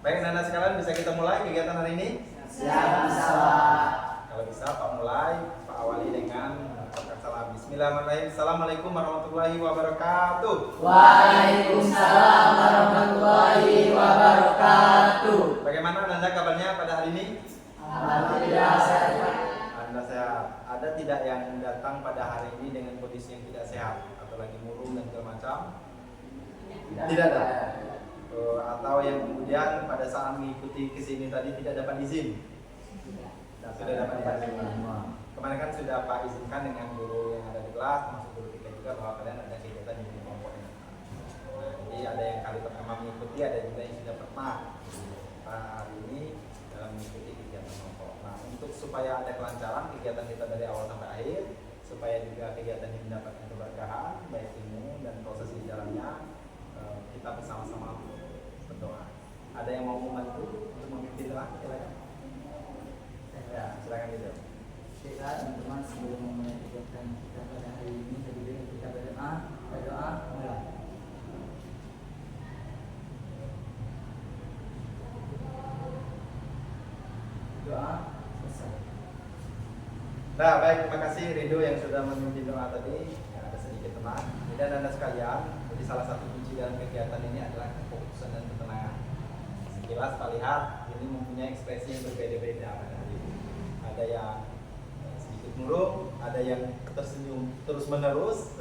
Baik, anak sekalian, bisa kita mulai kegiatan hari ini? Siap, bisa Pak. Kalau bisa, Pak mulai. Pak awali dengan mengucapkan salam. Bismillahirrahmanirrahim. Assalamualaikum warahmatullahi wabarakatuh. Waalaikumsalam warahmatullahi wabarakatuh. Bagaimana Anda kabarnya pada hari ini? Alhamdulillah sehat. Anda sehat. Ada tidak yang datang pada hari ini dengan kondisi yang tidak sehat atau lagi murung dan segala macam? Tidak ada. Atau yang kemudian pada saat mengikuti kesini tadi tidak dapat izin? Sudah dapat izin. Kemarin kan sudah Pak izinkan dengan guru yang ada di kelas, termasuk guru kita juga, bahwa kalian ada kegiatan di kelompok ini. Nah, jadi ada yang kali pertama mengikuti, ada juga yang sudah pernah hari ini dalam mengikuti kegiatan kelompok. Nah, untuk supaya ada kelancaran kegiatan kita dari awal sampai akhir, supaya juga kegiatan ini mendapatkan keberkahan, baik ilmu dan proses di dalamnya, kita bersama-sama berdoa. Ada yang mau membantu untuk memimpin doa? Silakan. Ya, silakan gitu. Kita teman-teman sebelum memulai kegiatan kita pada hari ini, lebih baik kita berdoa mulai. Doa selesai. Nah, baik, terima kasih Ridho yang sudah memimpin doa tadi. Ya, ada sedikit tenang. Dan Anda sekalian, jadi salah satu kunci dalam kegiatan ini adalah kefokusan dan ketenangan. Sekilas Pak lihat, ini mempunyai ekspresi yang berbeda-beda pada hari ini. Ada yang sedikit murung, ada yang tersenyum terus-menerus,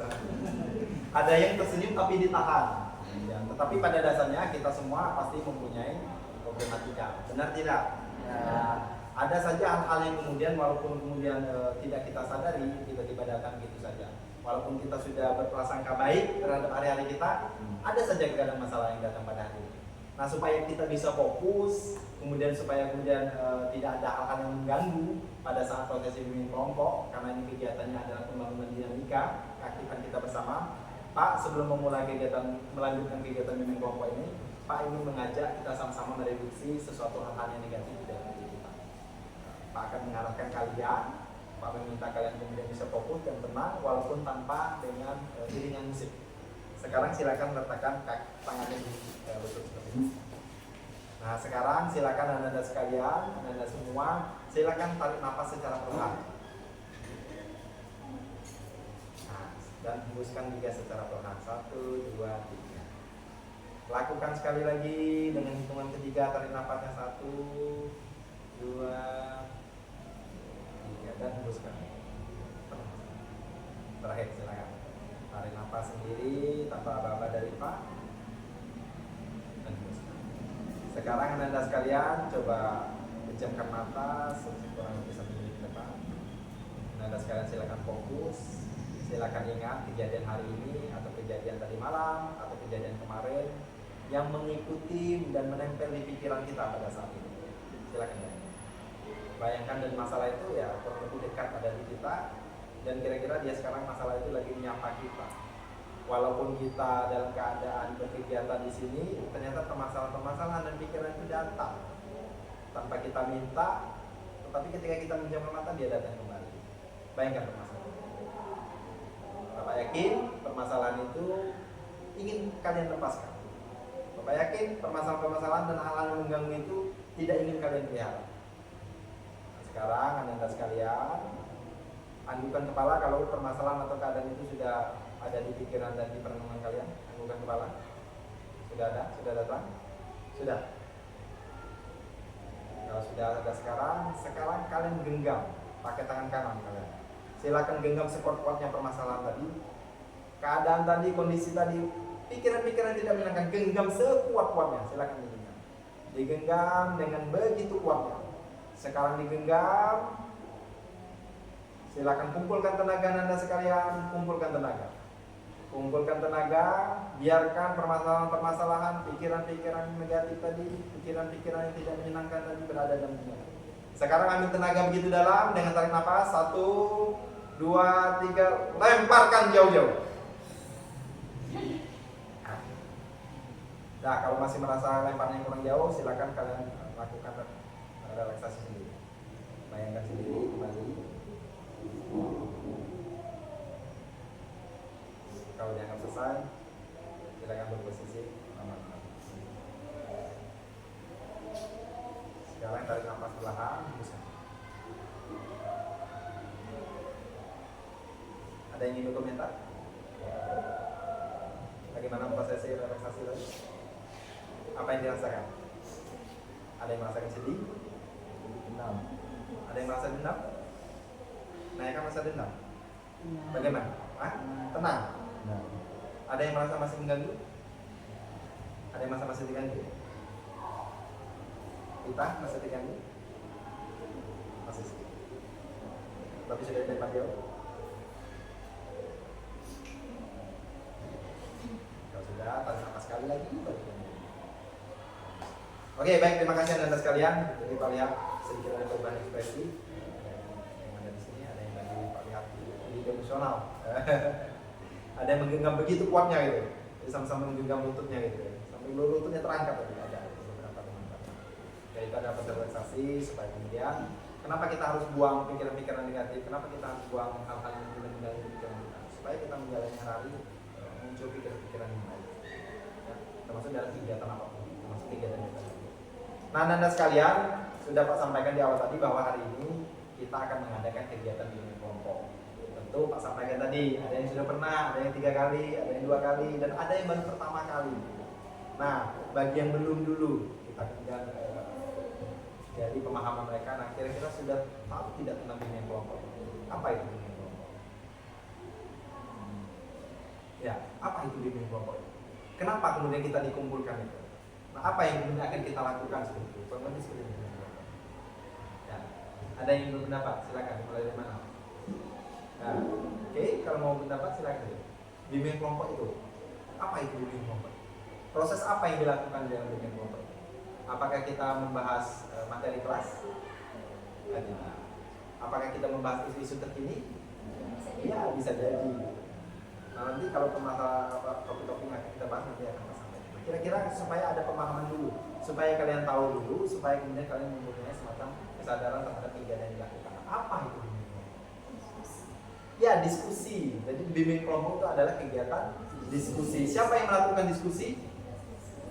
ada yang tersenyum tapi ditahan. Ya, tetapi pada dasarnya kita semua pasti mempunyai problematika. Benar tidak? Ya, ada saja hal-hal yang kemudian walaupun kemudian tidak kita sadari, tiba-tiba datang gitu saja. Walaupun kita sudah berprasangka baik terhadap hari-hari kita, ada saja kadang masalah yang datang pada hari ini. Nah, supaya kita bisa fokus, kemudian supaya kemudian tidak ada hal-hal yang mengganggu pada saat proses bimbing kelompok, karena ini kegiatannya adalah pembangunan dinamika, keaktifan kita bersama. Pak, sebelum memulai kegiatan, melanjutkan kegiatan bimbing kelompok ini, Pak ingin mengajak kita sama-sama mereduksi sesuatu hal-hal yang negatif di dalam diri kita. Pak akan mengarahkan kalian, Pak meminta kalian kemudian bisa fokus dan tenang, walaupun tanpa dengan iringan musik. Sekarang silakan letakkan tangannya di lutut seperti ini. Nah, sekarang silakan anda sekalian, anda semua, silakan tarik nafas secara perlahan. Nah, dan hembuskan juga secara perlahan. 1, 2, 3. Lakukan sekali lagi dengan hitungan ketiga, tarik nafasnya 1, 2, 3 dan hembuskan. Terakhir silakan. Tarik nafas sendiri tanpa aba-aba dari Pak. Dan hembuskan. Sekarang anda sekalian coba pejamkan mata kurang lebih 1 menit ke depan. Anda sekalian silakan fokus. Silakan ingat kejadian hari ini atau kejadian tadi malam atau kejadian kemarin yang mengikuti dan menempel di pikiran kita pada saat ini. Silakan ya. Bayangkan dan masalah itu ya kurang lebih dekat pada diri kita, dan kira-kira dia sekarang masalah itu lagi menyapa kita. Walaupun kita dalam keadaan berkegiatan di sini, ternyata permasalahan-permasalahan dan pikiran itu datang tanpa kita minta, tetapi ketika kita menjamkan mata dia datang kembali. Bayangkan permasalahan. Bapak yakin permasalahan itu ingin kalian lepaskan. Bapak yakin permasalahan-permasalahan dan hal-hal yang mengganggu itu tidak ingin kalian pelihara. Sekarang anda sekalian, anggukan kepala kalau permasalahan atau keadaan itu sudah ada di pikiran dan di perenungan kalian. Anggukan kepala. Sudah ada? Sudah datang? Sudah. Kalau sudah ada sekarang kalian genggam pakai tangan kanan kalian. Silakan genggam sekuat-kuatnya permasalahan tadi, keadaan tadi, kondisi tadi, pikiran-pikiran tidak menyenangkan, genggam sekuat-kuatnya. Silakan digenggam. Digenggam dengan begitu kuatnya. Sekarang digenggam. Silakan kumpulkan tenaga anda sekalian, kumpulkan tenaga. Kumpulkan tenaga, biarkan permasalahan-permasalahan, pikiran-pikiran negatif tadi, pikiran-pikiran yang tidak menyenangkan tadi berada dalam dunia. Sekarang ambil tenaga begitu dalam dengan tarik nafas 1, 2, 3, lemparkan jauh-jauh. Nah, kalau masih merasa lemparnya kurang jauh, silakan kalian lakukan relaksasi sendiri. Bayangkan sendiri kembali. Kalau dianggap selesai, silakan berposisi aman. Sekarang tarik nafas perlahan, hembuskan. Ada yang ingin berkomentar? Bagaimana prosesi relaksasi tadi? Apa yang dirasakan? Ada yang merasakan sedih? Enam. Ada yang merasa dendam? Naikkan rasa dendam? Bagaimana? Hah? Tenang? Enam. Ada yang merasa masih mengganggu? Ada yang merasa masih diganggu? Kita masih diganggu? Masih sedikit. Tapi sudah dapat jauh? Kalau sudah, tarik nafas sekali lagi. Oke, baik, terima kasih Anda sekalian. Jadi Pak lihat sedikit ada perubahan ekspresi. Yang ada di sini ada yang tadi Pak lihat lebih emosional. Ada yang menggenggam begitu kuatnya gitu. Jadi sama-sama menggenggam lututnya gitu. Sampai lututnya terangkat tadi ada beberapa teman-teman. Jadi itu ada relaksasi supaya kemudian kenapa kita harus buang pikiran-pikiran negatif? Kenapa kita harus buang hal-hal yang mengganggu pikiran kita? Supaya kita menjalani hari muncul pikiran-pikiran yang baik. Ya, termasuk dalam kegiatan apapun, termasuk kegiatan kita. Nah, Anda sekalian, sudah Pak sampaikan di awal tadi bahwa hari ini kita akan mengadakan kegiatan bimbing kelompok. Tentu Pak sampaikan tadi, ada yang sudah pernah, ada yang 3 kali, ada yang 2 kali, dan ada yang baru pertama kali. Nah, bagi yang belum dulu, kita kemudian jadi pemahaman mereka. Nah, kira-kira sudah tahu tidak tentang bimbing kelompok? Apa itu bimbing kelompok? Ya, apa itu bimbing kelompok? Kenapa kemudian kita dikumpulkan itu? Nah, apa yang kemudian akan kita lakukan seperti itu? Kurang seperti itu. Ya, ada yang berpendapat? Silakan. Mulai dari mana? Nah, oke, kalau mau berpendapat silakan. Bimbing kelompok itu, apa itu bimbing kelompok? Proses apa yang dilakukan dalam bimbing kelompok? Apakah kita membahas materi kelas? Tidak. Apakah kita membahas isu-isu terkini? Ya, bisa jadi. Nah, nanti kalau topik-topik yang akan kita bahas nanti akan kita sampaikan. Kira-kira supaya ada pemahaman dulu, supaya kalian tahu dulu, supaya kemudian kalian mempunyai semacam kesadaran terhadap kegiatan yang dilakukan. Apa itu bimbing kelompok? Ya, diskusi. Jadi bimbing kelompok itu adalah kegiatan diskusi. Siapa yang melakukan diskusi?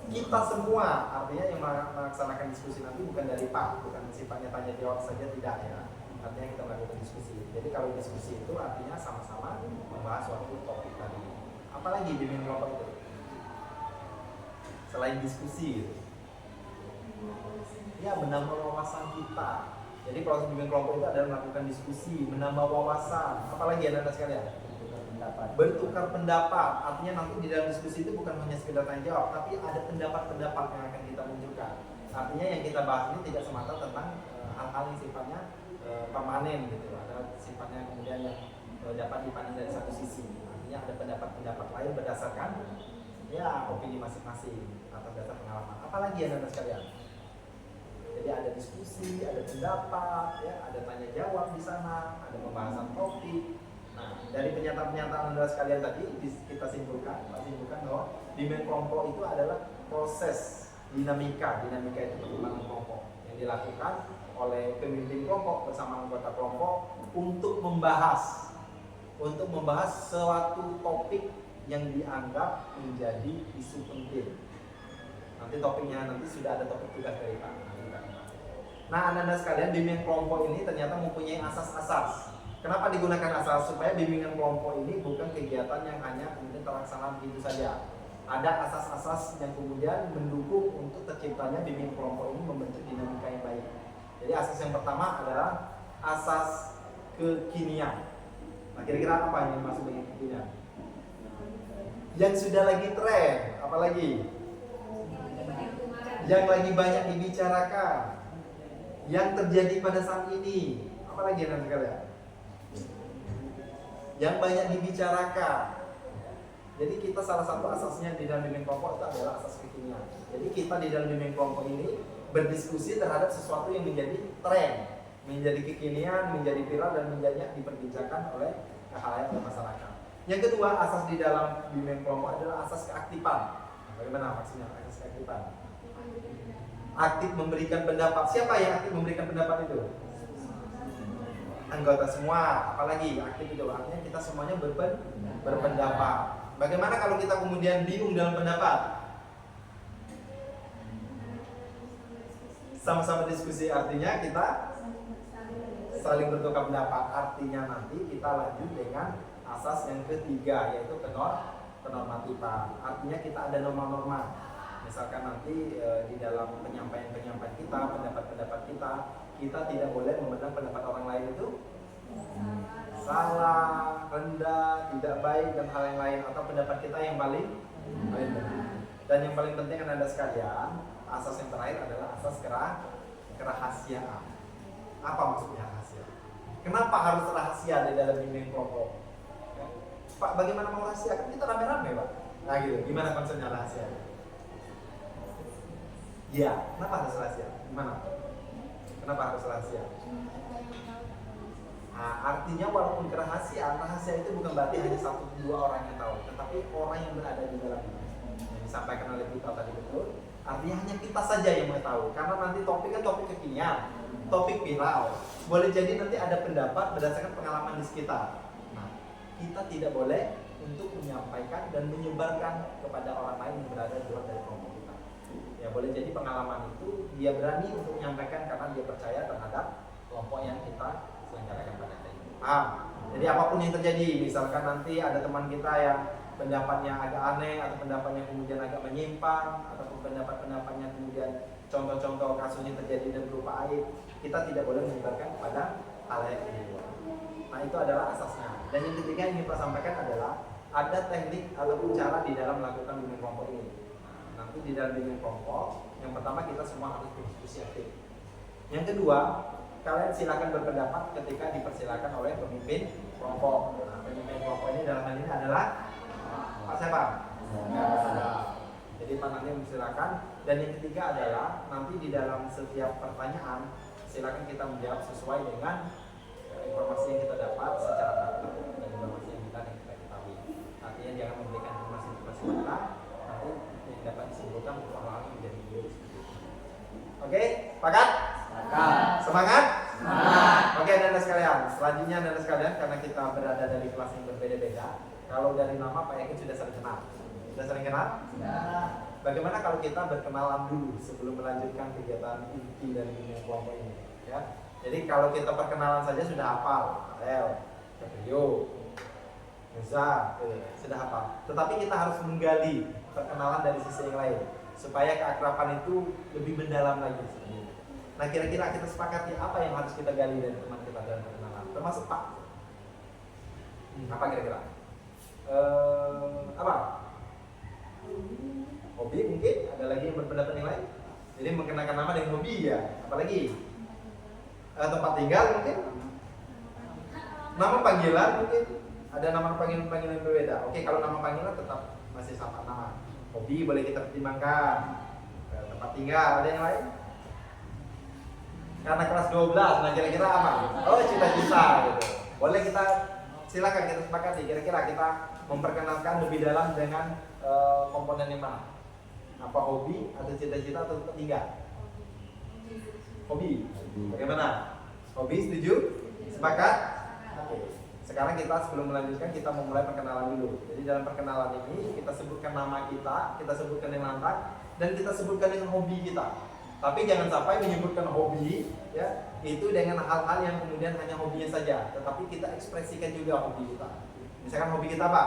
Kita semua. Artinya yang melaksanakan diskusi nanti bukan dari Pak, bukan sifatnya tanya jawab saja, tidak ya. Artinya kita melakukan diskusi. Jadi kalau diskusi itu artinya sama-sama membahas suatu topik tadi. Apalagi bimbing kelompok itu? Selain diskusi gitu. Ya, menambah wawasan kita. Jadi proses bimbing kelompok itu adalah melakukan diskusi, menambah wawasan. Apalagi Anda sekalian? Bertukar pendapat. Artinya nanti di dalam diskusi itu bukan hanya sekedar tanya jawab, tapi ada pendapat-pendapat yang akan kita munculkan. Artinya yang kita bahas ini tidak semata tentang hal-hal yang sifatnya permanen gitu. Ada sifatnya kemudian yang dapat dipandang dari satu sisi. Artinya ada pendapat-pendapat lain berdasarkan ya opini masing-masing atas dasar pengalaman. Apalagi Anda sekalian? Jadi ada diskusi, ada pendapat, ya, ada tanya jawab di sana, ada pembahasan topik. Nah, dari pernyataan Anda sekalian tadi kita simpulkan bahwa bimbing kelompok itu adalah proses dinamika itu perkembangan kelompok yang dilakukan oleh pemimpin kelompok bersama anggota kelompok untuk membahas suatu topik yang dianggap menjadi isu penting. Nanti topiknya sudah ada topik tugas dari Pak. Nah, Anda sekalian, bimbingan kelompok ini ternyata mempunyai asas-asas. Kenapa digunakan asas? Supaya bimbingan kelompok ini bukan kegiatan yang hanya kemudian terlaksana begitu saja. Ada asas-asas yang kemudian mendukung untuk terciptanya bimbingan kelompok ini membentuk dinamika yang baik. Jadi asas yang pertama adalah asas kekinian. Nah, kira-kira apa yang masuk dengan kekinian? Yang sudah lagi tren, apalagi? Yang lagi banyak dibicarakan, yang terjadi pada saat ini, apalagi Anda sekalian? Yang banyak dibicarakan. Jadi kita salah satu asasnya di dalam bimbing kelompok itu adalah asas kekinian. Jadi kita di dalam bimbing kelompok ini berdiskusi terhadap sesuatu yang menjadi tren, menjadi kekinian, menjadi viral dan menjadi diperbincangkan oleh halayak dan masyarakat. Yang kedua, asas di dalam bimbing kelompok adalah asas keaktifan. Bagaimana maksudnya asas keaktifan? Aktif memberikan pendapat. Siapa yang aktif memberikan pendapat itu? Anggota semua. Apalagi aktif itu artinya kita semuanya berpendapat. Bagaimana kalau kita kemudian bingung dalam pendapat? sama-sama diskusi artinya kita saling bertukar pendapat. Artinya nanti kita lanjut dengan asas yang ketiga, yaitu penormatifan. Artinya kita ada norma-norma. Misalkan nanti di dalam penyampaian kita, pendapat-pendapat kita tidak boleh memandang pendapat orang lain itu salah, rendah, tidak baik dan hal yang lain, atau pendapat kita yang paling benar. Dan yang paling penting Anda sekalian, asas yang terakhir adalah asas kerahasiaan. Apa maksudnya rahasia? Kenapa harus rahasia di dalam bimbing kelompok? Pak, bagaimana mau rahasia? Kan kita rame-rame, Pak. Nah gitu, gimana konsepnya rahasia? Ya, kenapa harus rahasia? Gimana? Kenapa harus rahasia? Nah, artinya walaupun kerahasiaan, rahasia itu bukan berarti hanya 1-2 orang yang tahu, tetapi orang yang berada di dalamnya. Yang disampaikan oleh kita tadi betul. Artinya hanya kita saja yang mengetahui, karena nanti topiknya topik kekinian, topik viral. Boleh jadi nanti ada pendapat berdasarkan pengalaman di sekitar. Nah, kita tidak boleh untuk menyampaikan dan menyebarkan kepada orang lain yang berada di luar dari kelompok kita. Ya boleh jadi pengalaman itu dia berani untuk menyampaikan karena dia percaya terhadap kelompok yang kita selenggarakan pada hari ini. Jadi apapun yang terjadi, misalkan nanti ada teman kita yang pendapatnya agak aneh atau pendapatnya kemudian agak menyimpang ataupun pendapat-pendapatnya kemudian contoh-contoh kasusnya terjadi dan berupa aib, kita tidak boleh menyebarkan kepada halayak di luar. Nah itu adalah asasnya. Dan yang ketiga yang kita sampaikan adalah ada teknik ataupun cara di dalam melakukan bimbing kelompok ini. Nah, nanti di dalam bimbing kelompok, yang pertama kita semua harus berdiskusi aktif. Yang kedua, kalian silakan berpendapat ketika dipersilakan oleh pemimpin kelompok. Nah, pemimpin kelompok ini dalam hal ini adalah Pak siapa? Jadi Pak nanti mempersilakan. Dan yang ketiga adalah nanti di dalam setiap pertanyaan silakan kita menjawab sesuai dengan informasi yang kita dapat secara data dan informasi yang kita ketahui. Artinya jangan memberikan informasi data nanti yang dapat disimpulkan perlahan menjadi video seperti itu. Oke, sepakat? Semangat? Semangat. Oke, Anda sekalian. Selanjutnya Anda sekalian, karena kita berada dari kelas yang berbeda-beda. Kalau dari nama Pak Yakin sudah saling kenal. Sudah saling kenal? Sudah. Bagaimana kalau kita berkenalan dulu sebelum melanjutkan kegiatan inti dari bimbing kelompok ini? Ya. Jadi kalau kita perkenalan saja sudah hafal, L, Rio, Musa, sudah hafal. Tetapi kita harus menggali perkenalan dari sisi yang lain supaya keakraban itu lebih mendalam lagi. Nah kira-kira kita sepakati apa yang harus kita gali dari teman kita dalam perkenalan, termasuk Pak. Apa kira-kira? Apa? Hobi mungkin? Ada lagi yang berpendapat yang lain? Jadi mengenalkan nama dengan hobi ya. Apalagi? Tempat tinggal mungkin? Nama panggilan mungkin? Ada nama panggilan berbeda. Oke, kalau nama panggilan tetap masih sama nama. Hobi boleh kita pertimbangkan. Tempat tinggal ada yang lain? Karena kelas 12, nah kira-kira apa? Oh cita-cita gitu. Boleh kita silakan kita sepakati. Kira-kira kita memperkenalkan lebih dalam dengan komponen yang mana? Apa hobi atau cita-cita atau tempat tinggal? Hobi. Bagaimana? Hobi setuju? Sepakat? Oke. Sekarang kita sebelum melanjutkan kita memulai perkenalan dulu. Jadi dalam perkenalan ini kita sebutkan nama kita sebutkan yang lantang dan kita sebutkan dengan hobi kita. Tapi jangan sampai menyebutkan hobi ya itu dengan hal-hal yang kemudian hanya hobinya saja, tetapi kita ekspresikan juga hobi kita. Misalkan hobi kita apa?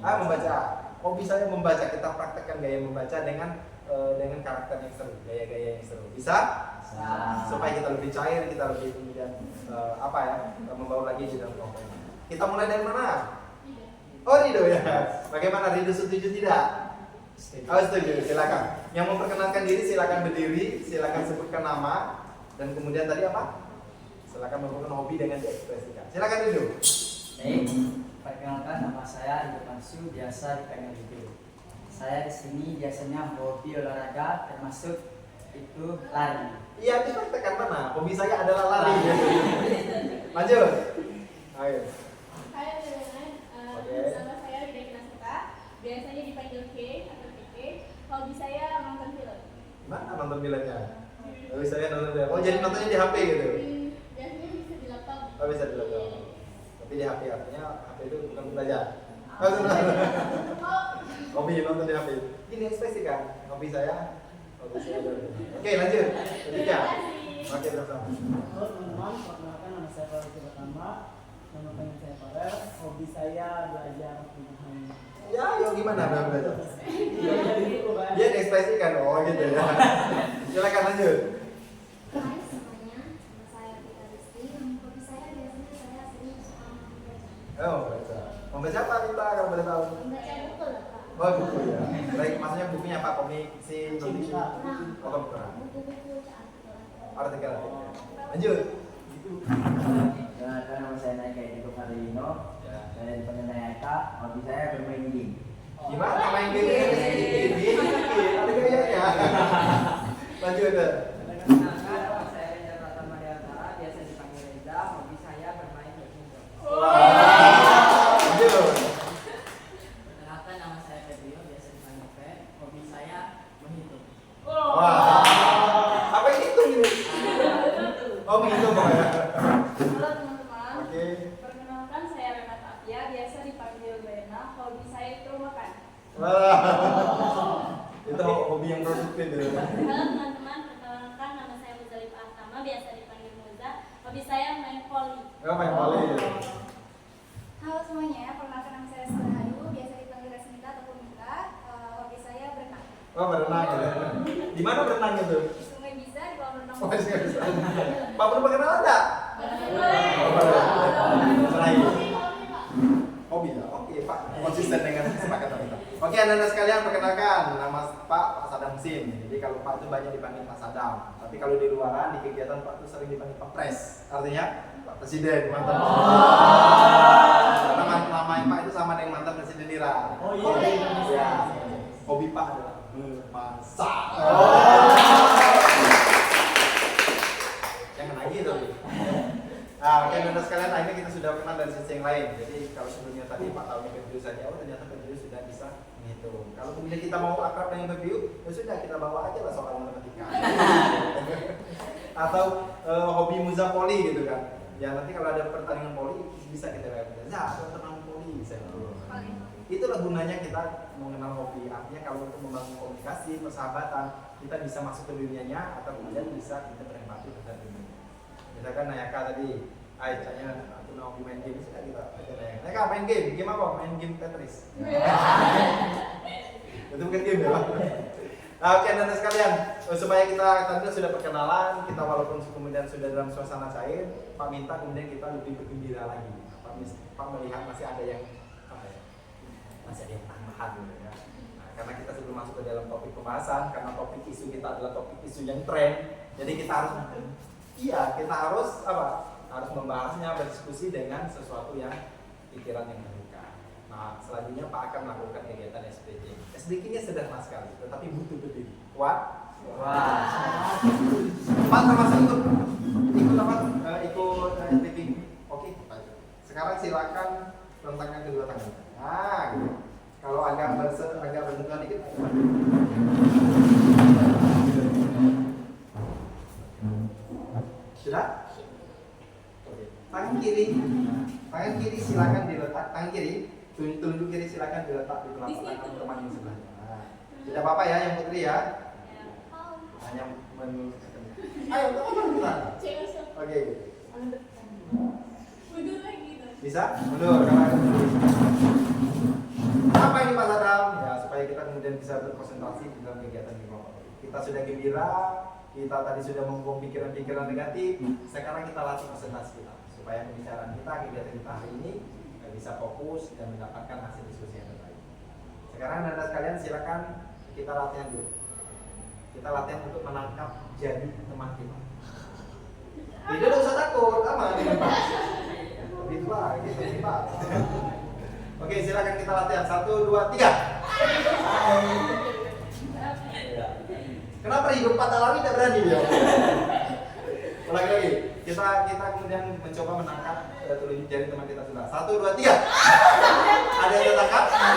Membaca. Hobi saya membaca, kita praktekkan gaya membaca dengan karakter yang seru, gaya-gaya yang seru. Bisa? Supaya kita lebih cair, kita lebih kemudian membawa lagi di dalam kelompok ini. Kita mulai dari mana? Oh Rido ya. Bagaimana Rido setuju tidak? Oh setuju, silakan. Yang memperkenalkan diri silakan berdiri, silakan sebutkan nama dan kemudian tadi apa? Silakan memperkenalkan hobi dengan diekspresikan. Silakan Rido. Baik, perkenalkan nama saya Rido Mansu, biasa dipanggil Rido. Saya di sini biasanya hobi olahraga termasuk itu lari. Iya, dipraktekkan mana? Hobi saya adalah lari. Lanjut. Ayo. Hai teman-teman, nama saya Rida Kinasuka. Biasanya dipanggil K atau KK. Hobi saya nonton film. Mana nonton filmnya? Hobi saya nonton film. Oh jadi nontonnya di HP gitu? Biasanya bisa di laptop. Oh bisa di laptop. Tapi di HP artinya HP itu bukan belajar. Hobi nonton di HP. Ini ekspresikan. Hobi saya Hobi saya berbenah. Oke, lanjut. Ketiga. Terima kasih. Oke, sama-sama. Halo teman-teman, perkenalkan nama saya Farel Pertama. Nama panggil saya Farel. Hobi saya belajar memahami. Ya, yo gimana belajar? Belajar itu kan. Dia ekspresikan, oh gitu ya. Silakan lanjut. Hai semuanya, nama saya Vita Rizky. Hobi saya biasanya saya sering suka membaca. Oh, baca. Membaca apa kita kalau boleh tahu? Membaca buku lah Pak. Oh, buku ya. Baik, maksudnya bukunya apa? Komik, fiksi, non-fiksi? Nah, Oh, komik. buku-buku artikel. Artikel. Lanjut. Perkenalkan nama saya Naika Eko Farino. Ya. Saya dipanggil Naika. Hobi saya bermain game. Gimana main game ini? Ada gayanya. Lanjut. Perkenalkan, nama saya Reza Pratama Deantara, biasa dipanggil Reza. Hobi saya bermain badminton. Wah. Lanjut. Perkenalkan, nama saya Febrio, biasa dipanggil Feb. Hobi saya menghitung. Wah. Apa yang hitung ini? Oh, menghitung pokoknya. Halo teman-teman. Oke. Perkenalkan saya Renata Afia, biasa dipanggil Lena. Hobi saya itu makan. Wah. Itu hobi yang produktif ya. Halo teman-teman, perkenalkan nama saya Muzalifah Ahtama, biasa dipanggil Muza. Hobi saya main voli. Oh, main volley. Halo semuanya, perkenalkan nama saya Serahayu, biasa dipanggil Resmita ataupun Mita. Hobi saya berenang. Oh, berenang ya. Di mana berenang itu? Di sungai bisa, di kolam renang. Oh, bisa. Pak perlu perkenalan enggak? Boleh. Oh, boleh. Selain hobi ya. Oke, Pak. Konsisten dengan kesepakatan kita. Oke, Anda sekalian perkenalkan nama Pak Sadam Sim. Jadi kalau Pak itu banyak dipanggil Pak Sadam. Tapi kalau di luaran di kegiatan Pak itu sering dipanggil Pak Pres. Artinya Pak Presiden, mantan Presiden. Karena nama Pak itu sama dengan mantan Presiden Iran. Oh iya. Ya. Hobi Pak adalah memasak. Jangan lagi tapi. Nah, oke Anda sekalian, akhirnya kita sudah kenal dari sisi yang lain. Jadi kalau sebelumnya tadi Pak tahunya Febrio saja, oh ternyata Febrio sudah bisa menghitung. Kalau kemudian kita mau akrab dengan Febrio, ya sudah kita bawa aja lah soal matematika. Atau hobi muza poli gitu kan. Ya nanti kalau ada pertandingan poli bisa kita lihat. Ya, ada pertandingan poli bisa gitu. Itulah gunanya kita mengenal hobi. Artinya kalau untuk membangun komunikasi, persahabatan, kita bisa masuk ke dunianya atau kemudian bisa kita berempati terhadap dunia. Misalkan Nayaka tadi, tanya aku mau main game, sudah kita aja Nayaka main game apa? Main game Tetris. Itu bukan game ya Pak? Nah, oke Anda sekalian, supaya kita tadi sudah perkenalan, kita walaupun kemudian sudah dalam suasana cair, Pak minta kemudian kita lebih bergembira lagi. Pak melihat masih ada yang apa ya? Masih ada yang tambahan gitu ya. Nah, karena kita sebelum masuk ke dalam topik pembahasan, karena topik isu kita adalah topik isu yang tren, jadi kita harus apa? Harus membahasnya, berdiskusi dengan sesuatu yang pikiran yang terbuka. Nah, selanjutnya Pak akan melakukan kegiatan SPJ. SPJ-nya sederhana sekali, tetapi butuh berdiri. Kuat? Wah. Pak termasuk ikut apa? Ikut SPJ. Oke, sekarang silakan rentangkan kedua tangan. Nah, gitu. Kalau agak bersentuhan dikit. Sudah? Oke. Tangan kiri silakan diletak. Tangan kiri, telunjuk kiri silakan diletak di telapak tangan teman yang sebelahnya. Nah, tidak apa-apa ya yang putri ya. Hanya menurut. Ayo, teman kita. Oke. Mundur lagi tuh. Bisa? Mundur. Apa ini Pak Sadam? Ya supaya kita kemudian bisa berkonsentrasi di dalam kegiatan di kelompok. Kita sudah gembira, kita tadi sudah membuang pikiran-pikiran negatif. Sekarang kita latih konsentrasi kita supaya pembicaraan kita, kegiatan kita hari ini bisa fokus dan mendapatkan hasil diskusi yang terbaik. Sekarang Anda sekalian silakan kita latihan dulu. Kita latihan untuk menangkap jadi teman kita. Tidak usah takut, aman ini Pak. Begitu Pak, gitu Pak. Oke, silakan kita latihan. 1, 2, 3. Kenapa hidup patah lari tidak berani dia? Ulangi lagi. Kita kemudian mencoba menangkap telunjuk jari teman kita sudah. 1, 2, 3. Ada yang tertangkap?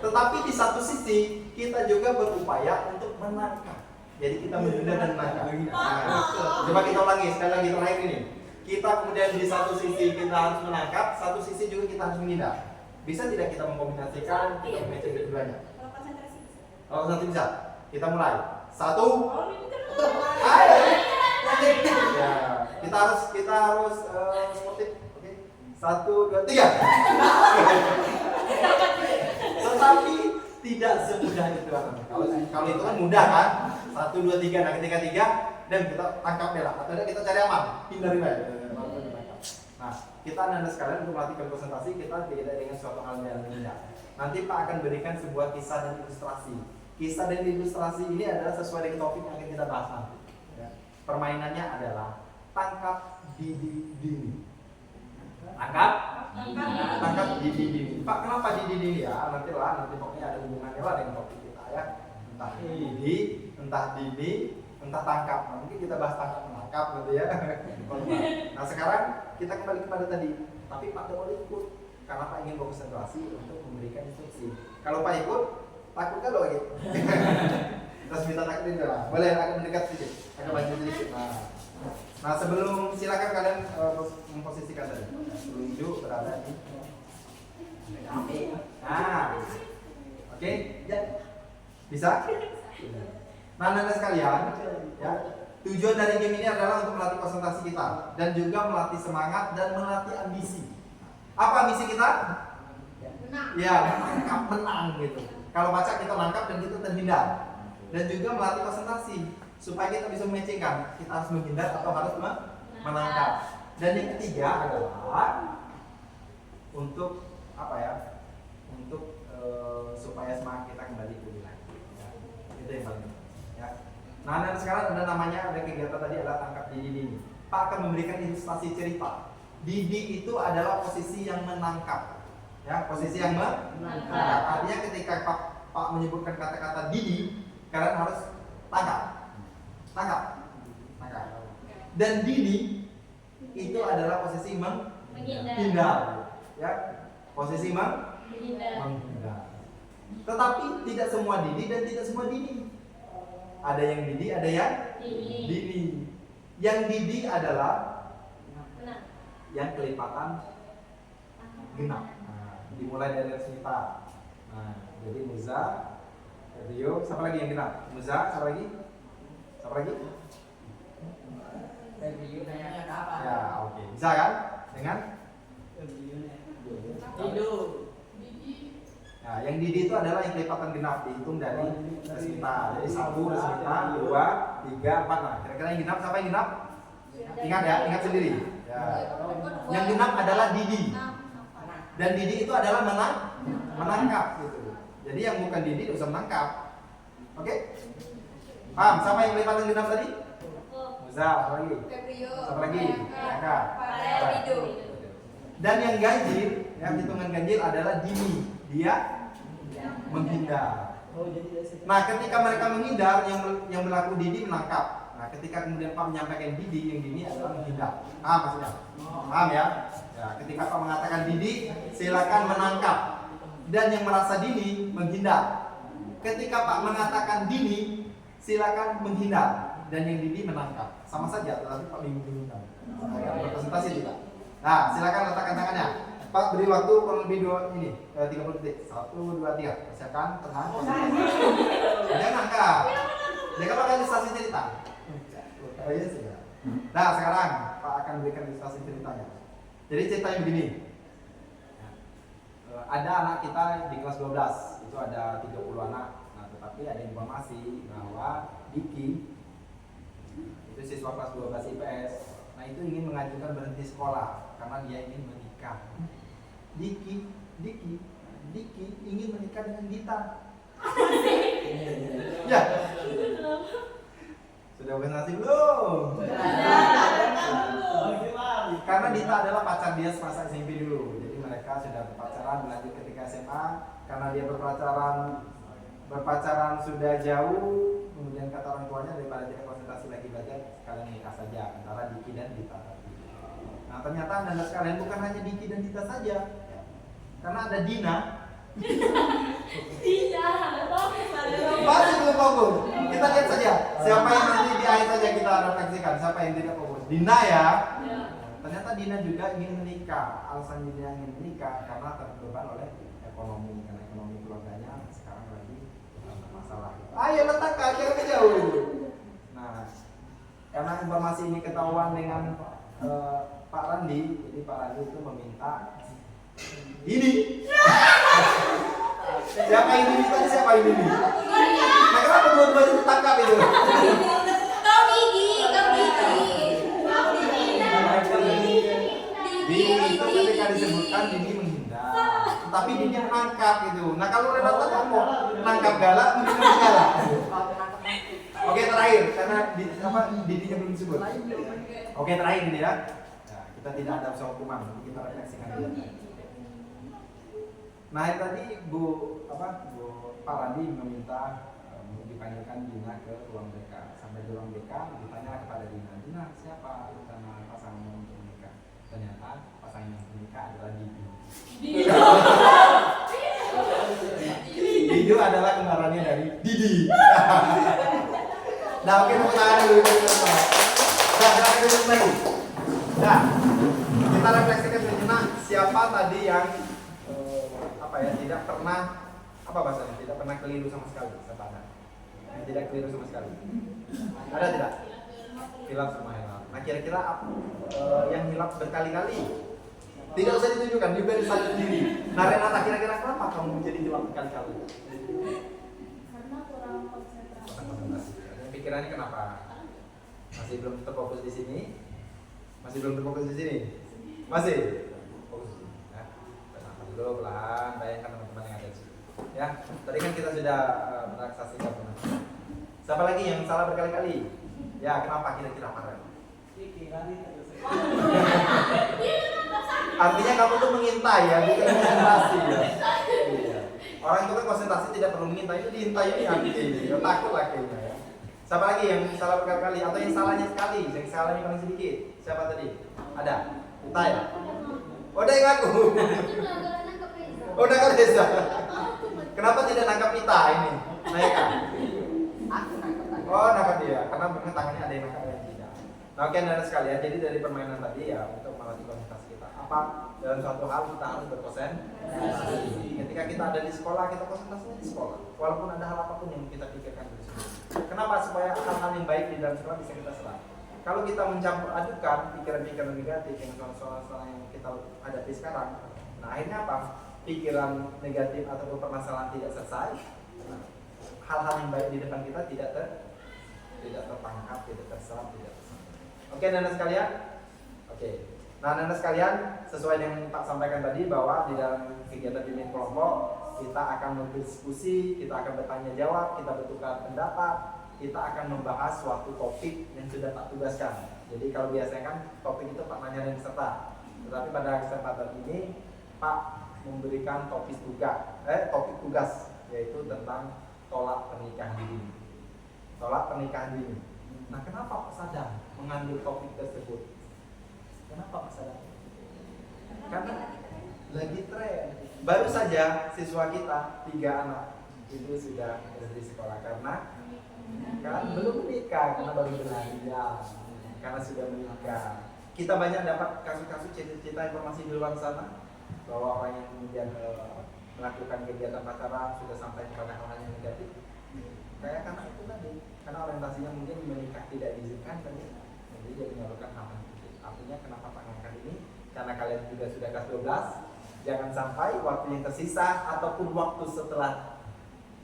Tetapi di satu sisi kita juga berupaya untuk menangkap. Jadi kita menunda dan menangkap. Nah, coba kita ulangi sekali lagi terakhir ini. Kita kemudian di satu sisi kita harus menangkap, satu sisi juga kita harus menghindar. Bisa tidak kita mengkombinasikan, kita mengejar keduanya? Kalau konsentrasi bisa. Kalau nanti bisa, kita mulai. 1. Oh, ini kan. Ayo. Ya, kita harus sportif. Oke. 1, 2, 3. Tetapi tidak semudah itu. Kalau itu kan mudah kan? 1, 2, 3. Nah, ketika 3 dan kita tangkap dia lah. Atau kita cari aman, hindari aja. Nah, kita anda sekalian untuk melatih konsentrasi kita tidak dengan suatu hal yang mudah. Nanti Pak akan berikan sebuah kisah dan ilustrasi. Kisah dan ilustrasi ini adalah sesuai dengan topik yang akan kita bahas nanti. Ya. Permainannya adalah tangkap didi. Tangkap didi. Pak, kenapa didi ya? Nanti pokoknya ada hubungannya lah dengan topik kita ya. Entah didi, entah dini, entah tangkap. Nah, mungkin kita bahas tangkap menangkap gitu ya. Nah, sekarang kita kembali kepada tadi. Tapi Pak tidak boleh ikut karena Pak ingin berkonsentrasi untuk memberikan instruksi. Kalau Pak ikut, takut kan loh gitu. Terus minta takutin lah. Boleh agak mendekat sedikit, agak maju sedikit. Nah, sebelum silakan kalian memposisikan tadi. Telunjuk berada di. Nah, oke, ya. Bisa? Nah, anda sekalian, ya. Tujuan dari game ini adalah untuk melatih konsentrasi kita dan juga melatih semangat dan melatih ambisi. Apa ambisi kita? Menang. Ya, menang gitu. Kalau baca kita nangkap dan kita terhindar. Dan juga melatih konsentrasi supaya kita bisa mematchingkan kita harus menghindar atau harus menangkap. Dan yang ketiga adalah untuk apa ya? Untuk supaya semangat kita kembali pulih lagi. Ya, itu yang paling penting. Ya. Nah, dan sekarang ada kegiatan tadi adalah tangkap didi. Pak akan memberikan ilustrasi cerita. Didi itu adalah posisi yang menangkap. Ya, posisi yang menangkap. Artinya ketika Pak menyebutkan kata-kata didi, kalian harus tangkap. Dan didi itu adalah posisi menghindar. Ya, posisi menghindar. Tetapi tidak semua didi dan tidak semua dini. Ada yang didi, ada yang dini. Yang didi adalah yang kelipatan genap. Nah, dimulai dari Resmita. Nah, jadi Muza, Rio, siapa lagi yang genap? Muza, siapa lagi? Review nanya apa? Ya, oke. Bisa kan? Dengan? Tidur. Nah, yang didi itu adalah yang kelipatan genap, dihitung dari Resmita. Jadi 1 Resmita, 2, 3, 4. Nah, kira-kira yang genap siapa yang genap? Ingat ya, ingat sendiri. Ya. Yang genap adalah didi. Dan didi itu adalah menangkap gitu. Jadi yang bukan didi tidak usah menangkap. Oke? Paham? Siapa yang kelipatan genap tadi? Muza, apa lagi? Siapa lagi? Eka. Dan yang ganjil, yang hitungan ganjil adalah dini. Dia menghindar. Nah, ketika mereka menghindar, yang berlaku didi menangkap. Nah, ketika kemudian Pak menyampaikan didi, yang dini adalah menghindar. Maksudnya? Paham ya? Ya, ketika Pak mengatakan didi, silakan menangkap. Dan yang merasa dini menghindar. Ketika Pak mengatakan dini, silakan menghindar. Dan yang dini menangkap. Sama saja, tetapi Pak bingung-bingungkan. Berpresentasi juga. Nah, silakan letakkan tangannya. Pak beri waktu kurang lebih 30 detik. 1, 2, 3. Persiapkan, tenang. Jangan angkat. Jangan pakai ilustrasi cerita. Nah, sekarang Pak akan berikan ilustrasi ceritanya. Jadi ceritanya begini. Ada anak kita di kelas 12. Itu ada 30 anak. Nah, tetapi ada informasi bahwa Diki itu siswa kelas 12 IPS. Nah, itu ingin mengajukan berhenti sekolah karena dia ingin menikah. Diki ingin menikah dengan Dita. Ya. Sudah organisasi belum? Karena Dita adalah pacar dia semasa SMP dulu. Jadi mereka sudah berpacaran berlanjut ketika SMA. Karena dia berpacaran sudah jauh, kemudian kata orang tuanya daripada tidak konsentrasi lagi belajar, sekalian nikah saja antara Diki dan Dita. Nah, ternyata anda sekalian bukan hanya Diki dan Dita saja, karena ada Dina. Masih belum fokus. Kita lihat saja siapa yang nanti di akhir saja kita refleksikan siapa yang tidak fokus. Dina ya. Ternyata Dina juga ingin menikah. Alasan Dina ingin menikah karena terbeban oleh ekonomi, karena ekonomi keluarganya sekarang lagi masalah. Ayo letakkan, jangan jauh itu. Nah, karena informasi ini ketahuan dengan Pak Randi, jadi Pak Randi itu meminta ini. Siapa ini? Tadi siapa ini? Nah, kenapa dua-dua itu tertangkap itu? Kau gigi. Dini itu ketika disebutkan Dini menghindar, tapi Dini menangkap gitu. Nah kalau Renata ngomong menangkap galak, menghindar galak. Oke terakhir, karena Dininya belum disebut. Oke terakhir ini ya. Nah, kita tidak ada usaha hukuman, kita refleksikan dulu. Nah tadi Bu Pak Randi meminta dipanggilkan Dina ke ruang BK. Sampai di ruang BK ditanya kepada Dina, siapa rencana pasangan untuk menikah? Ternyata pasangan yang menikah adalah Didu. Didu adalah kembarannya dari Didi. Nah oke, tepuk tangan dulu. Nah, kita refleksikan sejenak siapa tadi yang tidak pernah bahasanya, tidak pernah keliru sama sekali, yang tidak keliru sama sekali. Ada tidak? Hilaf semua hilaf. Nah kira-kira yang hilaf berkali-kali tidak usah ditunjukkan, juga bisa sendiri. Nah Renata, kira-kira kenapa kamu menjadi hilaf berkali-kali? Karena kurang konsentrasi. Pikirannya kenapa? Masih belum terfokus di sini? Masih belum terfokus di sini? Masih? Fokus di sini. Ya. Kenapa dulu pelan, bayangkan teman-teman yang ada di sini. Ya, tadi kan kita sudah meraksasikan. Siapa lagi yang salah berkali-kali? Ya, kenapa kira-kira Farel? Artinya kamu tuh mengintai ya, bukan konsentrasi ya. Iya. Orang itu kan konsentrasi tidak perlu mengintai, itu diintai ini artinya ini. Ya, takut lah kayaknya ya. Siapa lagi yang salah berkali-kali atau yang salahnya sekali, yang salahnya paling sedikit? Siapa tadi? Ada? Kita ya? Udah yang aku. Oh, udah kan Reza. Kenapa tidak nangkap Ita ini? Naika? Aku nangkep. Oh, nangkap dia. Karena memang tangannya ada yang nangkap yang tidak. Nah, oke, Anda sekalian. Jadi dari permainan tadi ya untuk melatih konsentrasi kita. Apa dalam suatu hal kita harus berkonsentrasi. Ketika kita ada di sekolah, kita konsentrasinya di sekolah. Walaupun ada hal apapun yang kita pikirkan di situ. Kenapa? Supaya hal-hal yang baik di dalam sekolah bisa kita serap. Kalau kita mencampur adukan pikiran-pikiran negatif yang soal-soal yang kita hadapi sekarang, nah akhirnya apa? Pikiran negatif atau permasalahan tidak selesai, hal-hal yang baik di depan kita tidak tertangkap, tidak terserap, tidak terserap. Oke, Nanda sekalian. Oke. Nah, Nanda sekalian, sesuai dengan Pak sampaikan tadi bahwa di dalam kegiatan bimbing kelompok kita akan berdiskusi, kita akan bertanya jawab, kita bertukar pendapat, kita akan membahas suatu topik yang sudah Pak tugaskan. Jadi kalau biasanya kan topik itu Pak nanya dan peserta, tetapi pada kesempatan ini Pak memberikan topik tugas yaitu tentang tolak pernikahan dini. Tolak pernikahan dini. Nah, kenapa Pak Sadam mengambil topik tersebut? Kenapa Pak Sadam? Karena lagi tren. Baru saja siswa kita 3 anak itu sudah berhenti sekolah karena kan belum menikah, karena baru berhadiah, karena sudah menikah. Kita banyak dapat kasus-kasus cerita informasi di luar sana bahwa orang yang kemudian melakukan kegiatan pacaran sudah sampai kepada hal-hal yang negatif. Kayak karena itu tadi, karena orientasinya mungkin menikah tidak diizinkan tadi, jadi dia menyalurkan hal-hal itu. Artinya kenapa Pak ngangkat ini? Karena kalian juga sudah kelas 12, jangan sampai waktu yang tersisa ataupun waktu setelah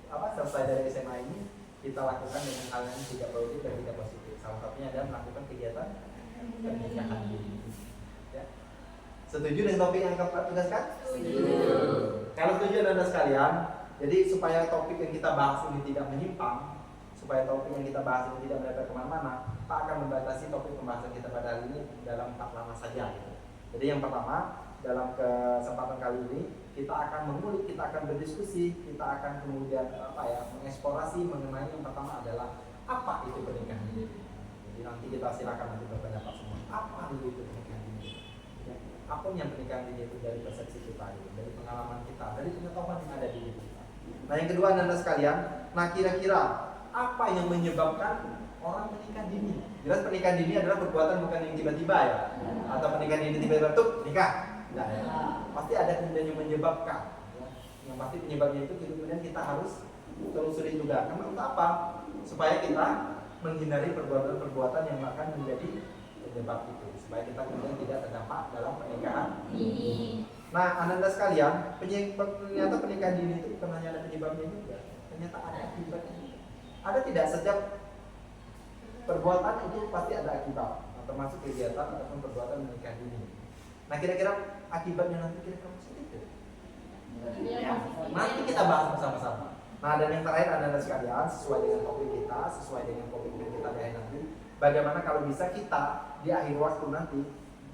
selesai dari SMA ini kita lakukan dengan hal yang tidak produktif dan tidak positif. Salah satunya adalah melakukan kegiatan pernikahan dini. Ya. Setuju dengan topik yang Bapak tugaskan? Setuju. Kalau setuju Anda sekalian, jadi supaya topik yang kita bahas ini tidak menyimpang, supaya topik yang kita bahas ini tidak melebar kemana-mana, Pak akan membatasi topik pembahasan kita pada hari ini dalam 4 lama saja. Gitu. Jadi yang pertama, dalam kesempatan kali ini kita akan mengulik, kita akan berdiskusi, kita akan kemudian mengeksplorasi mengenai yang pertama adalah apa itu pernikahan dini. Jadi nanti kita silakan nanti berpendapat semua. Apa dulu itu pernikahan dini? Ya, apa yang pernikahan dini itu dari persepsi kita, gitu, dari pengalaman kita, dari pengetahuan yang ada di diri kita. Nah yang kedua Anda sekalian, nah kira-kira apa yang menyebabkan orang menikah dini? Jelas pernikahan dini adalah perbuatan bukan yang tiba-tiba ya, atau pernikahan dini tiba-tiba tuh nikah. Nah, ya. Pasti ada kemudian yang menyebabkan ya. Yang pasti penyebabnya itu kemudian kita harus telusuri juga. Karena untuk apa? Supaya kita menghindari perbuatan-perbuatan yang akan menjadi penyebab itu, supaya kita kemudian tidak terdampak dalam pernikahan Ini. Nah, Ananda sekalian, ternyata pernikahan dini itu bukan hanya ada penyebabnya juga, ternyata ada akibatnya. Ada tidak setiap perbuatan itu pasti ada akibat, termasuk kegiatan ataupun perbuatan menikah dini. Nah, kira-kira akibatnya nanti kira-kira seperti itu. Ya, nanti kita bahas bersama-sama. Nah, dan yang terakhir Ananda sekalian, sesuai dengan topik kita, sesuai dengan komitmen kita di akhir nanti, bagaimana kalau bisa kita di akhir waktu nanti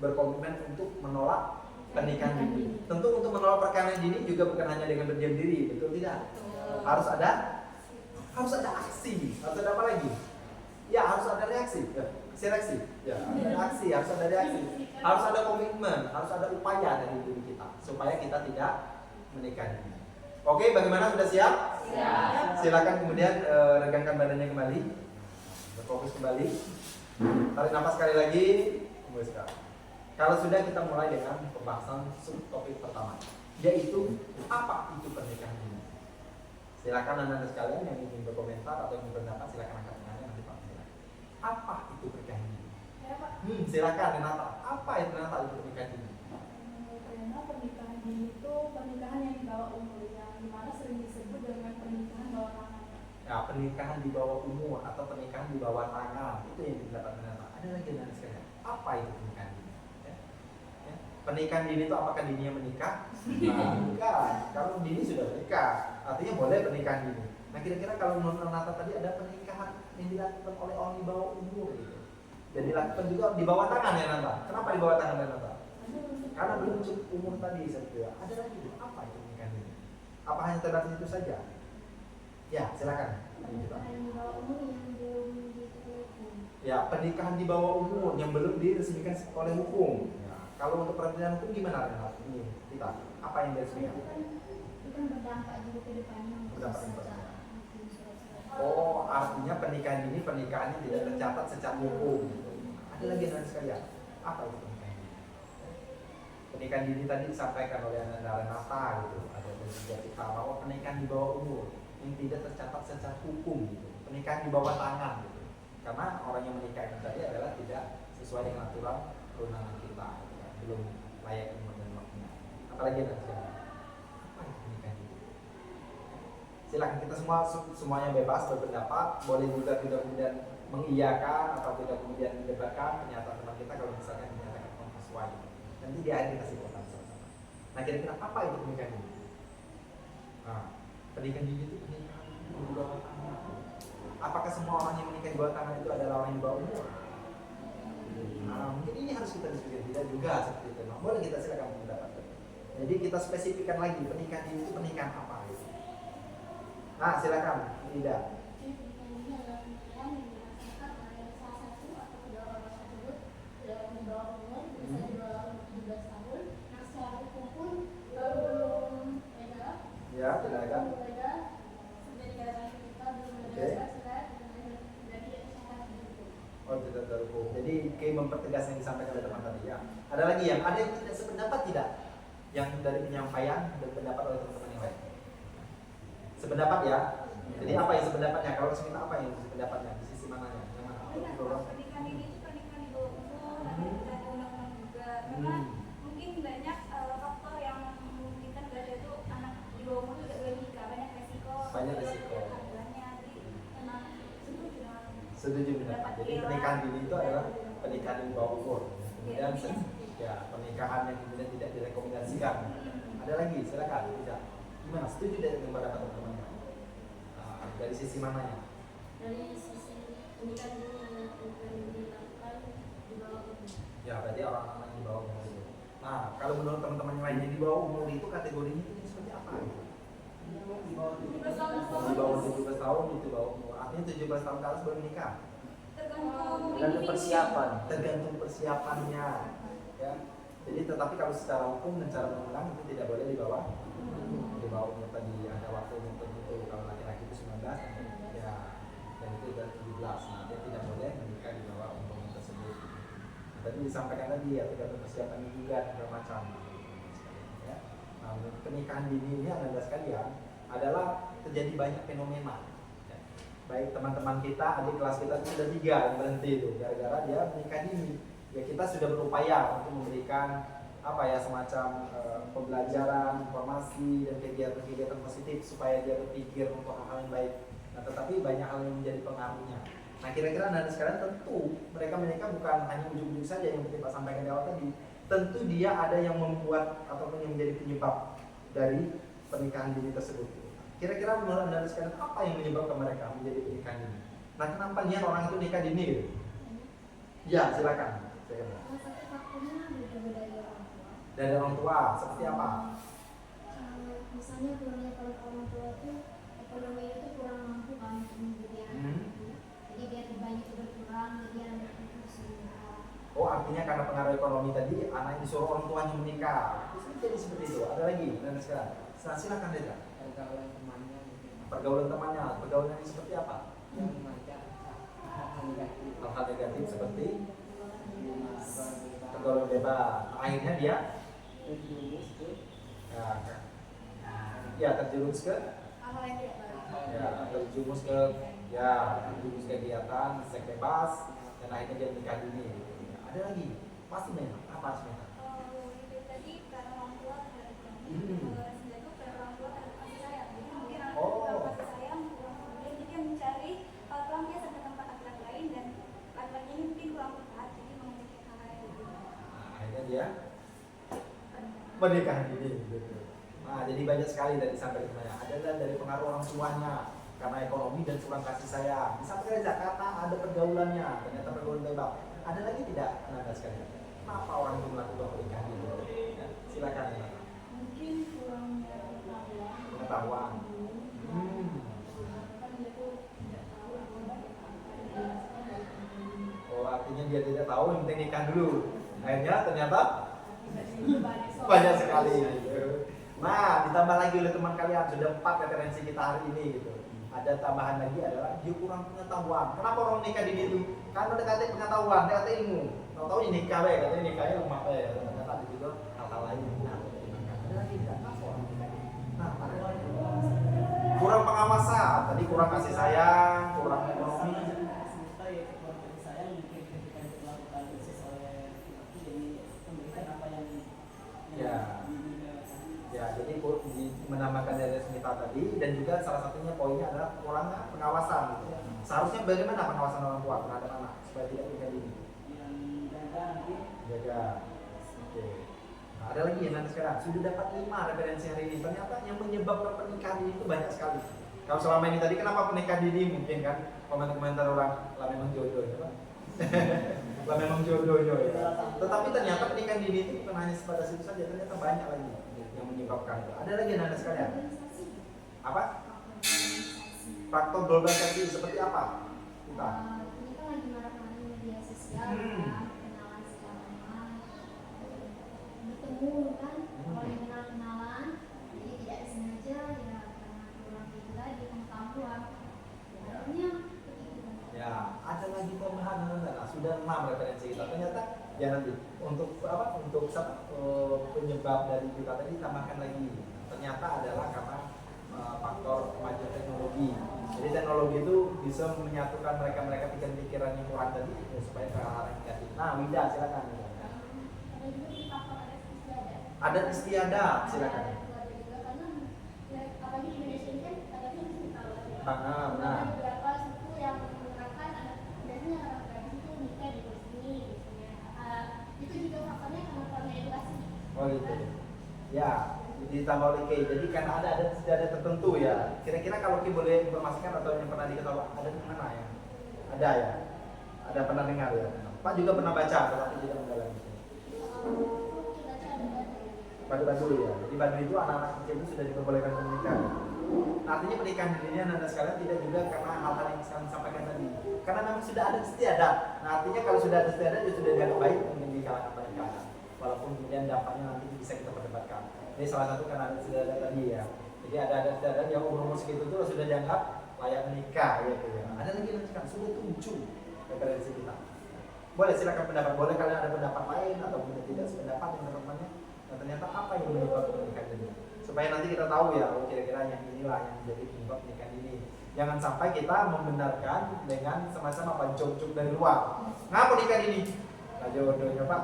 berkomitmen untuk menolak pernikahan dini. Tentu untuk menolak pernikahan dini juga bukan hanya dengan berdiam diri, betul tidak? Harus ada aksi. Harus ada apa lagi? Ya, harus ada reaksi. Ya, seleksi. Ya, ada aksi, harus ada reaksi. Harus ada komitmen, harus ada upaya dari diri kita supaya kita tidak menikah dini. Oke, bagaimana, sudah siap? Siap. Silakan kemudian regangkan badannya kembali. Berfokus kembali. Tarik nafas sekali lagi. Hembuskan. Kalau sudah, kita mulai dengan pembahasan subtopik pertama, yaitu apa itu pernikahan dini. Silakan Anda sekalian yang ingin berkomentar atau yang berpendapat, silakan angkat tangannya, nanti Pak silakan. Apa itu pernikahan dini? Ya, Pak. Silakan Renata. Apa itu Renata itu pernikahan dini? Karena pernikahan dini itu pernikahan yang di bawah umur, yang dimana sering disebut dengan pernikahan bawah tangan. Ya, pernikahan di bawah umur atau pernikahan di bawah tangan, itu yang didapat Renata. Ada lagi Anda sekalian. Apa itu pernikahan dini? Pernikahan dini itu apakah dininya menikah? Nah, bukan. Kalau dini sudah menikah, artinya boleh pernikahan dini. Nah, kira-kira kalau menurut Renata tadi ada pernikahan yang dilakukan oleh orang di bawah umur gitu. Dan dilakukan juga di bawah tangan ya Renata. Kenapa di bawah tangan Renata? Karena belum cukup umur tadi saya kira. Ada lagi apa itu pernikahan dini? Apa hanya terbatas itu saja? Ya, silakan. Pernikahan di bawah umur yang belum dihukum. Ya, pernikahan di bawah umur yang belum diresmikan oleh hukum. Kalau untuk pernikahan hukum gimana Renat? Ini kita apa yang diresmikan? Itu kan berdampak juga ke depannya. Berdampak ke depannya. Oh, artinya pernikahan ini pernikahan yang tidak tercatat secara hukum. Ada lagi Anda sekalian. Apa itu pernikahan dini? Pernikahan dini tadi disampaikan oleh Ananda Renata gitu. Ada juga kita bahwa pernikahan di bawah umur yang tidak tercatat secara hukum gitu. Pernikahan di bawah tangan gitu. Karena orang yang menikah itu tadi adalah tidak sesuai dengan aturan perundangan kita. Belum layak umur dan waktunya. Apalagi Anda sekalian? Apa itu pernikahan dini? Silakan, kita semuanya bebas berpendapat, boleh juga tidak kemudian mengiyakan atau tidak kemudian mendebatkan pernyataan teman kita kalau misalkan dinyatakan non sesuai. Nanti di akhir kita simpulkan bersama-sama. Nah, kira-kira apa itu pernikahan dini? Nah, pernikahan dini itu pernikahan di bawah tangan. Apakah semua orang yang menikah di bawah tangan itu adalah orang yang di bawah umur? Nah, mungkin ini harus kita diskusikan, tidak juga seperti itu. Nah, boleh kita silakan pendapat. Jadi kita spesifikkan lagi pernikahan dini itu pernikahan apa gitu. Nah, silakan, tidak. Pernikahan dini adalah pernikahan yang dilaksanakan oleh salah satu atau kedua orang tersebut di bawah umur, misalnya di bawah 17 tahun. Nah, secara hukum pun belum legal. Ya, tidak ada. Belum legal. Sudah dikatakan kita belum legal sudah jadi syarat hukum. Oh, tidak terhukum. Jadi kayak mempertegas yang disampaikan oleh teman tadi ya. Ada lagi yang ada yang tidak sependapat tidak? Yang dari penyampaian dan pendapat oleh teman-teman yang lain. Sependapat ya. Jadi apa yang sependapatnya? Kalau seminta apa yang sependapatnya? Di sisi mananya? Yang mana? Pernikahan ini itu pernikahan di bawah umur, ada undang-undang juga. Karena mungkin banyak faktor yang memungkinkan gak itu anak di bawah umur juga boleh nikah, banyak resiko. Banyak resiko. Harganya, jadi memang setuju dengan Setuju pendapat. Jadi pernikahan dini itu adalah pernikahan di bawah umur. Kemudian ya pernikahan yang kemudian tidak direkomendasikan. Ada lagi, silakan. Bisa. Gimana? Setuju dengan pendapat teman-teman? Dari sisi mananya? Dari sisi pernikahan dini yang dilakukan di bawah umur. Ya, berarti orang-orang yang di bawah umur itu. Nah, kalau menurut teman-teman yang lainnya di bawah umur itu kategorinya itu seperti apa? Di bawah 17 tahun. Di bawah 17 tahun itu bawah umur. Artinya 17 tahun ke atas baru menikah. Tergantung persiapan. Tergantung persiapannya. Ya. Jadi tetapi kalau secara hukum dan secara undang itu tidak boleh di bawah umur tadi, ada waktu umur tertentu. Kalau laki-laki itu 19 ya, dan itu sudah 17. Nah, dia tidak boleh menikah di bawah umur tersebut. Tadi disampaikan tadi ya, tergantung persiapannya juga dan macam. Ya. Nah, pernikahan dini ini Anda sekalian adalah terjadi banyak fenomena. Ya. Baik teman-teman kita, adik kelas kita itu sudah 3 yang berhenti itu gara-gara dia menikah dini. Ya kita sudah berupaya untuk memberikan apa ya semacam pembelajaran, informasi dan kegiatan-kegiatan positif supaya dia berpikir untuk hal-hal yang baik. Nah, tetapi banyak hal yang menjadi pengaruhnya. Nah, kira-kira anak sekarang tentu mereka menikah bukan hanya ujung-ujung saja yang seperti Pak sampaikan di awal tadi. Tentu dia ada yang membuat ataupun yang menjadi penyebab dari pernikahan dini tersebut. Kira-kira menurut anda sekarang apa yang menyebabkan mereka menjadi pernikahan dini? Nah, kenapa niat orang itu nikah dini? Gitu? Ya, silakan. Salah satu faktornya juga dari orang tua. Dari orang tua, seperti apa? Misalnya kalau orang tua itu ekonomi itu kurang mampu kan untuk mendidik anak. Jadi biar banyak berkurang, jadi anak itu susah. Oh, artinya karena pengaruh ekonomi tadi, anak disuruh orang tuanya menikah. Bisa jadi seperti itu. Ada lagi, dan sekarang. Silakan Reza. Pergaulan temannya mungkin. Pergaulan temannya, pergaulan ini seperti apa? Yang mengajak hal-hal negatif. Hal-hal negatif seperti Bebas. pergaulan bebas. Akhirnya dia Terjerumus ke ya terjerumus ke Hal-hal yang tidak baik. ya terjerumus ke terjerumus kegiatan seks bebas dan akhirnya dia menikah dini. Ada lagi pasti banyak. Apa sebenarnya? Itu tadi karena orang tua terhadap kami. Hmm. Sehingga itu karena orang tua terhadap kasih sayang. Jadi mungkin anak Oh. kurang kasih sayang, kurang kemudian jadi dia mencari peluang dia sampai tempat laki-laki lain dan laki-laki ini mungkin kurang tepat jadi mengajak hal-hal yang begitu. Nah, akhirnya dia menikah dini gitu. Nah, jadi banyak sekali dari sampai sebenarnya. Ada dari pengaruh orang tuanya karena ekonomi dan kurang kasih sayang. Misalnya Jakarta ada pergaulannya, ternyata pergaulan bebas. Ada lagi tidak Anda sekalian? Kenapa orang itu melakukan pernikahan dini? Ya, silakan. Mungkin kurangnya Pengetahuan. Oh, artinya dia tidak tahu, yang penting nikah dulu. Akhirnya ternyata banyak sekali. Nah, ditambah lagi oleh teman kalian sudah 4 referensi kita hari ini gitu. Ada tambahan lagi adalah dia kurang pengetahuan. Kenapa orang nikah dini itu? Karena ada kata pengetahuan, ada kata ilmu. Tahu-tahu ini nikah ya, katanya nikahnya rumah ya. Ternyata ada juga hal-hal lain yang benar. Ada lagi tidak? Kenapa orang nikah dini? Nah, ada lagi. Kurang pengawasan, tadi kurang kasih sayang, kurang ekonomi. Kita ya kurang kasih sayang mungkin ketika dilakukan sesuai jadi memberikan apa yang Ya. Ya, jadi menambahkan dari Smita tadi dan juga salah satunya poinnya adalah kurangnya pengawasan. Gitu. Seharusnya bagaimana pengawasan orang tua terhadap anak supaya tidak nikah dini? yang jaga nanti Jaga. Oke. Nah, ada lagi yang nanti sekarang sudah dapat 5 referensi hari ini. Ternyata yang menyebabkan pernikahan dini itu banyak sekali. Kalau selama ini tadi kenapa pernikahan dini mungkin kan komentar-komentar orang lah memang jodoh ya Pak. Lah memang jodohnya ya. Tetapi ternyata pernikahan dini itu bukan hanya pada situ saja, ternyata banyak lagi yang menyebabkan itu. Ada lagi yang anda sekalian? Apa? Faktor globalisasi seperti apa? Kita. Ini kan lagi marak-marak media sosial, kan, kenalan secara online, bertemu kan, kalau kenalan, jadi tidak disengaja ya karena kurang itu tadi pengetahuan, akhirnya begitu. Ya, ada lagi tambahan nah, sudah 6 referensi kita. Ternyata ya nanti untuk apa? Untuk penyebab dari kita tadi tambahkan lagi. Ternyata adalah karena faktor kemajuan teknologi. Jadi teknologi itu bisa menyatukan mereka pikiran-pikiran yang kurang tadi supaya ke hal yang negatif. Nah, Wida silakan. Ada juga di faktor adat istiadat. Adat istiadat silakan. Ada juga karena ya, apalagi di Indonesia ini kan adatnya mesti tahu. Nah. Ada beberapa suku yang menerapkan adat biasanya orang tradisi itu nikah di sini biasanya. Itu juga faktornya karena edukasi. Oh gitu. Ya, ditambah oleh Kay. Jadi karena ada adat istiadat tertentu ya. Kira-kira kalau Kay boleh informasikan atau yang pernah diketahui ada di mana ya? Ada ya. Ada pernah dengar ya. Pak juga pernah baca tetapi tidak mendalami. Pada Batu ya. Di Batu itu anak-anak kecil itu sudah diperbolehkan menikah. Artinya pernikahan dini anda sekalian tidak juga karena hal-hal yang saya sampaikan tadi. Karena memang sudah ada istiadat. Nah artinya kalau sudah ada istiadat ya sudah dianggap baik mungkin di kalangan mereka. Walaupun kemudian dampaknya nanti bisa kita perdebatkan. Ini salah satu karena ada istiadat tadi ya. Jadi ada istiadat yang umur segitu itu sudah dianggap layak menikah gitu ya. Ada lagi yang sekarang sudah 7 referensi kita. Boleh silakan pendapat. Boleh kalian ada pendapat lain atau tidak sependapat dengan teman-temannya. Nah ternyata apa yang menyebabkan pernikahan dini? supaya nanti kita tahu ya, oh kira-kira yang inilah yang menjadi penyebab pernikahan dini. Jangan sampai kita membenarkan dengan semacam apa joke-joke dari luar. Ngapa nikah dini? Nah, jodohnya Pak.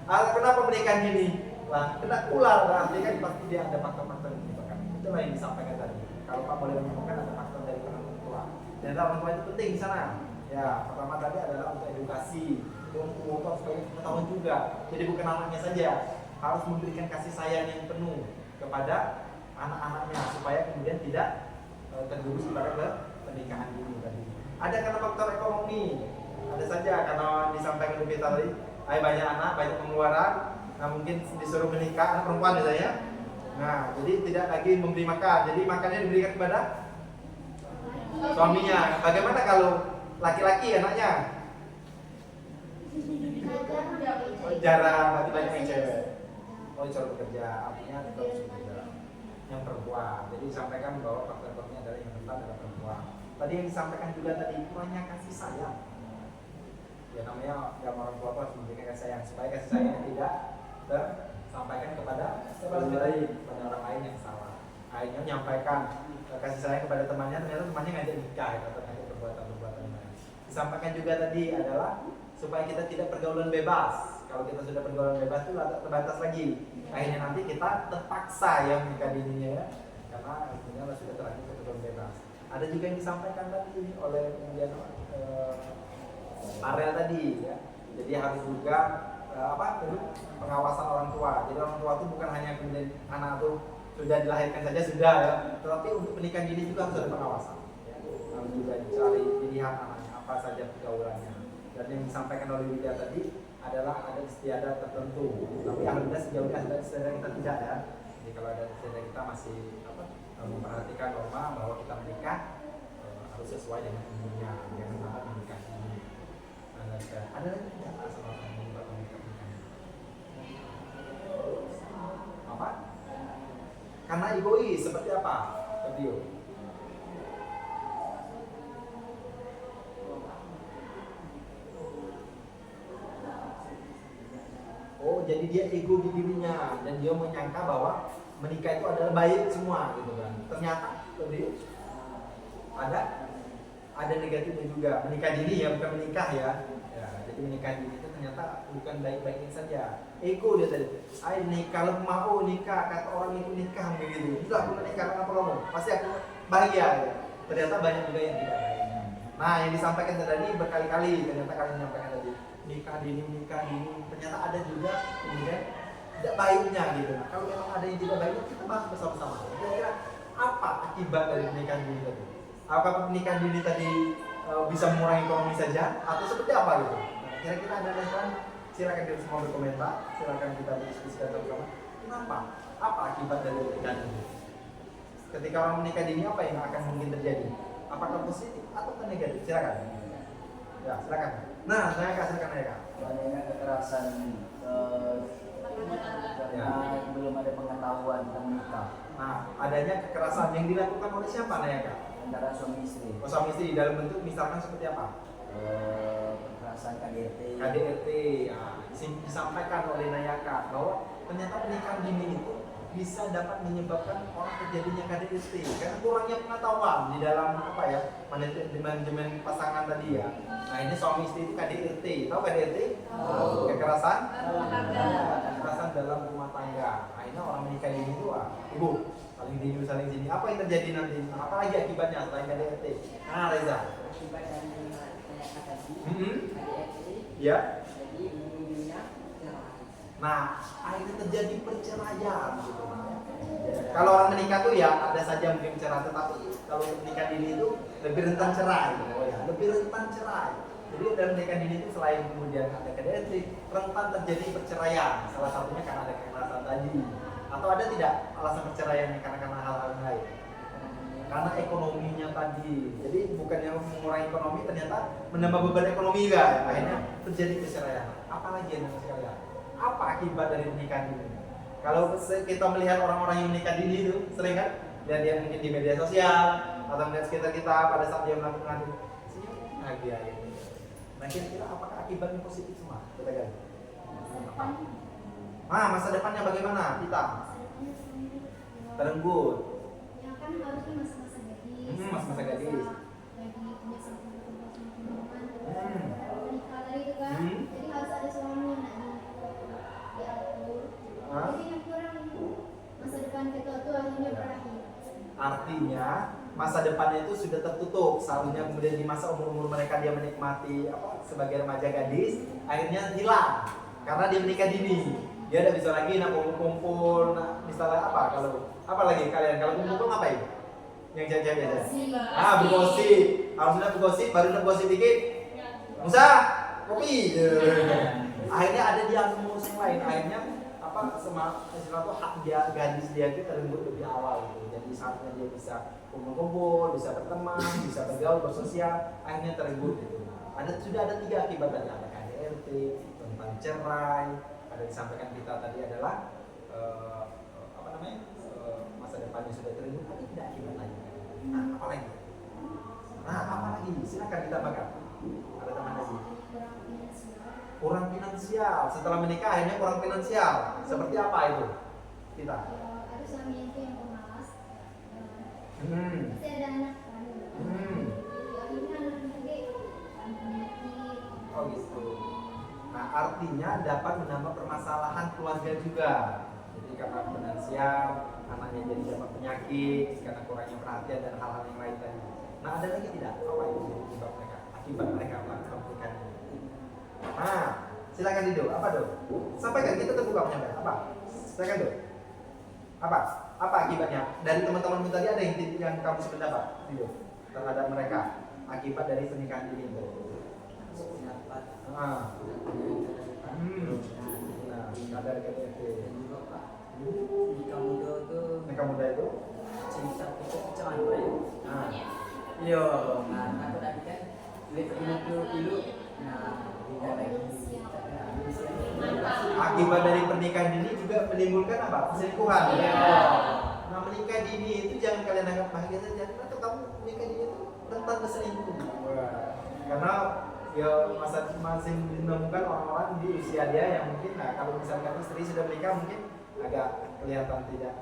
Kenapa pernikahan dini? Lah, kena ular berarti kan pasti dia ada faktor-faktor yang menyebabkan. Itulah yang disampaikan tadi. Kalau Pak boleh menyebutkan ada faktor dari orang tua. Dan orang tua itu penting di sana. Ya, pertama tadi adalah untuk edukasi, untuk supaya pengetahuan juga. Jadi bukan anaknya saja, harus memberikan kasih sayang yang penuh kepada anak-anaknya supaya kemudian tidak tergerus pada pernikahan dini tadi. Ada karena faktor ekonomi, ada saja karena disampaikan lebih tadi, banyak anak, banyak pengeluaran, nah mungkin disuruh menikah anak perempuan misalnya. Nah, jadi tidak lagi memberi makan, jadi makannya diberikan kepada suaminya. Bagaimana kalau laki-laki anaknya? Jarang, berarti banyak yang cewek. Oh, cara bekerja, artinya terus bekerja. Yang perempuan. Jadi disampaikan bahwa faktor ekonomi adalah yang rentan adalah perempuan. Tadi yang disampaikan juga tadi kurangnya kasih sayang. Ya namanya dalam orang tua harus memberikan kasih sayang supaya kasih sayangnya tidak tersampaikan kepada orang lain, pada orang lain yang salah. Akhirnya menyampaikan kasih sayang kepada temannya, ternyata temannya ngajak nikah atau ngajak perbuatan-perbuatan lain. Disampaikan juga tadi adalah supaya kita tidak pergaulan bebas. Kalau kita sudah pergaulan bebas itu terbatas lagi. Akhirnya nanti kita terpaksa yang menikah dininya ya, karena akhirnya sudah terlanjur pergaulan bebas. Ada juga yang disampaikan tadi oleh kemudian Ariel tadi ya. Jadi harus juga pengawasan orang tua. Jadi orang tua itu bukan hanya kemudian anak itu sudah dilahirkan saja sudah ya, tetapi untuk pernikahan dini juga harus ada pengawasan. Ya. Harus juga dicari dilihat anaknya apa saja pergaulannya. Dan yang disampaikan oleh Widya tadi adalah ada istiadat tertentu. Tapi alhamdulillah sejauh ini ada istiadat kita tidak ya. Jadi kalau ada istiadat kita masih memperhatikan norma bahwa kita menikah harus sesuai dengan umurnya, jangan sampai menikah dini. Ada lagi tidak masalah menikah pernikahan? Apa? Karena egois seperti apa? Video. Oh, jadi dia ego di dirinya dan dia menyangka bahwa menikah itu adalah baik semua gitu kan. Ternyata lebih ada negatifnya juga. Menikah dini ya bukan menikah ya. Jadi menikah dini itu ternyata bukan baik-baiknya saja. Ego dia tadi. Kalau mau nikah kata orang itu nikah begitu. Sudah aku menikah kenapa kamu? Pasti aku bahagia. Ya. Ternyata banyak juga yang tidak baik. Nah, yang disampaikan tadi berkali-kali ternyata kalian menyampaikan tadi nikah dini, ternyata ada juga kemudian tidak baiknya gitu. Nah, kalau memang ada yang tidak baiknya kita bahas bersama-sama. Kira-kira apa akibat dari pernikahan dini tadi? Apakah pernikahan dini tadi bisa mengurangi ekonomi saja atau seperti apa gitu? Nah, kira-kira ada respon? Silakan kita semua berkomentar, silakan kita berdiskusikan bersama. Kenapa? Apa akibat dari pernikahan dini? Ketika orang menikah dini apa yang akan mungkin terjadi? Apakah positif atau negatif? Silakan. Ya, silakan. Nah, saya silakan ya Kak. Banyaknya kekerasan karena belum ada pengetahuan tentang nikah. Nah, adanya kekerasan yang dilakukan oleh siapa Naya Kak? Antara suami istri. Oh, suami istri dalam bentuk misalkan seperti apa? Kekerasan KDRT. KDRT. Nah, disampaikan oleh Naya Kak bahwa ternyata pernikahan dini itu bisa dapat menyebabkan orang terjadinya KDRT karena kurangnya pengetahuan di dalam manajemen pasangan tadi ya. Nah, ini suami istri itu KDRT. Tahu KDRT? Kekerasan dalam rumah tangga. Nah, ini orang menikah dini itu ibu saling dini saling sini. Apa yang terjadi nanti? Nah, apa lagi akibatnya selain KDRT? Nah, Reza. Akibat dari KDRT Ya. jadi ibunya cerai. Nah, akhirnya terjadi perceraian gitu. Kalau orang menikah tuh ya ada saja mungkin cerai, tetapi kalau menikah dini itu lebih rentan cerai gitu ya. Lebih rentan cerai. Jadi dalam menikah dini itu selain kemudian ada KDRT, rentan terjadi perceraian. Salah satunya karena ada kekerasan tadi. Atau ada tidak alasan perceraiannya karena hal-hal lain? Karena ekonominya tadi. Jadi bukannya mengurangi ekonomi, ternyata menambah beban ekonomi juga. Akhirnya terjadi perceraian. Apalagi yang sekalian? Apa akibat dari pernikahan dini? Kalau kita melihat orang-orang yang menikah dini itu sering kan lihat dia mungkin di media sosial atau melihat sekitar kita pada saat dia melakukan itu bahagia ini. Nah, kira-kira apakah akibatnya positif semua? Kita ganti. Nah, masa depannya bagaimana kita? Makanya suami Terenggut. ya kan harusnya masa-masa gadis. Masa-masa gadis. Lagi punya sambungan hubungan. Hmm. Menikah tadi itu kan. Jadi harus ada suami yang diatur. Hah? Jadi yang kurang masa depan kita tuh akhirnya berakhir. Artinya masa depannya itu sudah tertutup. Seharusnya kemudian di masa umur-umur mereka dia menikmati sebagai remaja gadis, akhirnya hilang karena dia menikah dini. Dia tidak bisa lagi nak kumpul-kumpul, misalnya kalau apa lagi kalian kalau kumpul ngapain? Yang cewek-cewek biasa. Bergosip. Harusnya bergosip, baru bergosip dikit. Musa, kopi. Akhirnya ada dia ngurus yang lain. Akhirnya sesuatu hak dia gadis dia itu terenggut lebih awal gitu. Jadi saatnya dia bisa kumpul-kumpul, bisa berteman, bisa bergaul, bersosial, akhirnya terenggut gitu. Sudah ada 3 akibat tadi, ada KDRT, tentang cerai, ada disampaikan kita tadi adalah masa depannya sudah terenggut, ada tidak akibat lain. Apa lagi? Apa lagi? Silakan kita bakar. Ada teman lagi. Kurang finansial. Setelah menikah akhirnya kurang finansial. Seperti apa itu? Kita. Ada suami itu yang pemalas. Pasti ada anak kan. Akhirnya anaknya gede. Penyakit. Oh gitu. Nah artinya dapat menambah permasalahan keluarga juga. Jadi karena finansial, anaknya jadi dapat penyakit, karena kurangnya perhatian dan hal-hal yang lain tadi. Nah ada lagi tidak? Apa itu akibat mereka melakukan pernikahan ini? Nah, silakan Dido. Apa Dok? Sampaikan, kita terbuka penyampaian. Apa? Silakan Dok. Apa akibatnya? Dari teman-temanmu tadi ada yang kamu sependapat, Dido, terhadap mereka akibat dari pernikahan ini, Dok? Pendapat. Kadar KDRT. Nikah muda tuh Nikah muda itu? cerita itu jangan baik. Yo, aku tadi kan duit dulu. Tidak lagi. Akibat dari pernikahan dini juga menimbulkan apa? Perselingkuhan. Nah menikah dini itu jangan kalian anggap bahagia saja. Atau kamu menikah dini itu rentan berselingkuh. Karena ya masing menemukan orang-orang di usia dia yang mungkin, kalau misalkan istri sudah menikah mungkin agak kelihatan tidak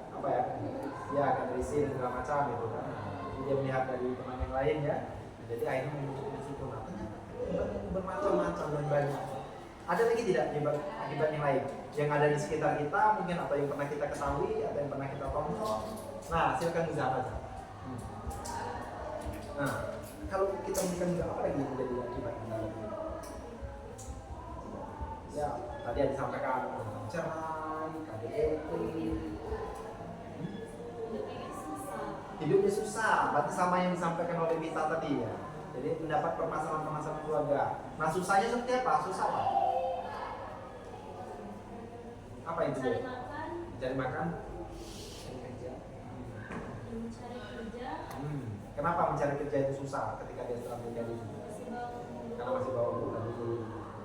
dia akan risih dan segala macam gitu kan. Dia melihat dari teman yang lain ya. Jadi akhirnya menimbulkan resiko. Bermacam-macam dan banyak. Ada lagi tidak akibat yang lain yang ada di sekitar kita mungkin, atau yang pernah kita ketahui atau yang pernah kita tonton? Nah silakan Muza. Nah kalau kita memberikan juga apa lagi yang menjadi akibatnya? Ya tadi ada disampaikan tentang cerai, KDRT. Hidupnya susah, berarti sama yang disampaikan oleh Mita tadi ya. Jadi mendapat permasalahan-permasalahan keluarga. Nah susahnya seperti apa? Susah apa? Apa itu? Mencari makan. Mencari kerja. Kenapa mencari kerja itu susah ketika dia setelah menikah dini? Karena masih bawa umur tadi.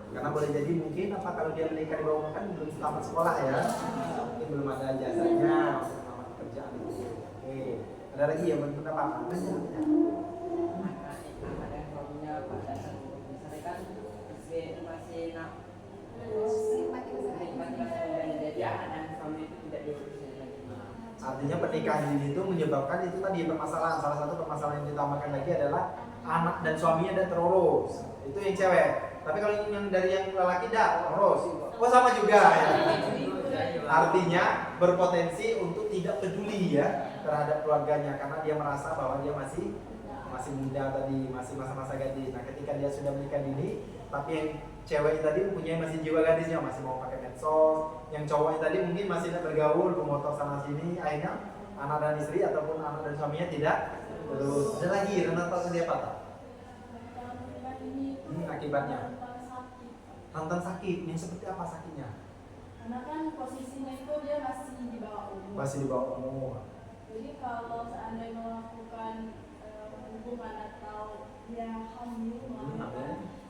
Karena boleh jadi mungkin kalau dia menikah di bawah umur kan belum tamat sekolah ya. Mungkin belum ada jasanya untuk tamat pekerjaan itu. Oke. Ada lagi yang berpendapat apa? Artinya pernikahan dini itu menyebabkan itu tadi permasalahan. Salah satu permasalahan yang ditambahkan lagi adalah anak dan suaminya tidak terurus. Itu yang cewek. Tapi kalau yang dari yang lelaki tidak terurus. Sama juga ya. Artinya berpotensi untuk tidak peduli ya terhadap keluarganya karena dia merasa bahwa dia masih muda tadi, masih masa-masa gadis. Nah ketika dia sudah menikah dini, tapi yang cewek tadi mempunyai masih jiwa gadisnya, masih mau pakai medsos. Yang cowoknya tadi mungkin masih bergaul, bermotor sana sini. Akhirnya anak dan istri ataupun anak dan suaminya tidak terus. Ada lagi rentan dia patah. Akibatnya rentan sakit. Yang seperti apa sakitnya? Karena kan posisinya itu dia masih di bawah umur. Masih di bawah umur. Jadi kalau seandainya melakukan hubungan atau dia hamil,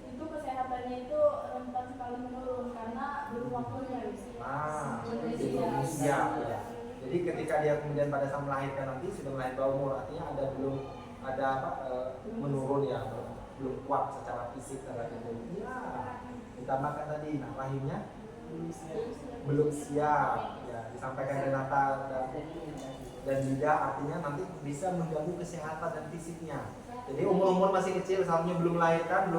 itu kesehatannya itu rentan sekali menurun karena belum waktunya. Usia. Jadi ketika dia kemudian pada saat melahirkan nanti sudah melahirkan bawah umur, artinya menurun ya, belum kuat secara fisik terhadap itu. Ya, ditambahkan tadi, rahimnya belum siap. Ya, disampaikan Renata dan juga artinya nanti bisa mengganggu kesehatan dan fisiknya. Jadi umur masih kecil, seharusnya belum melahirkan,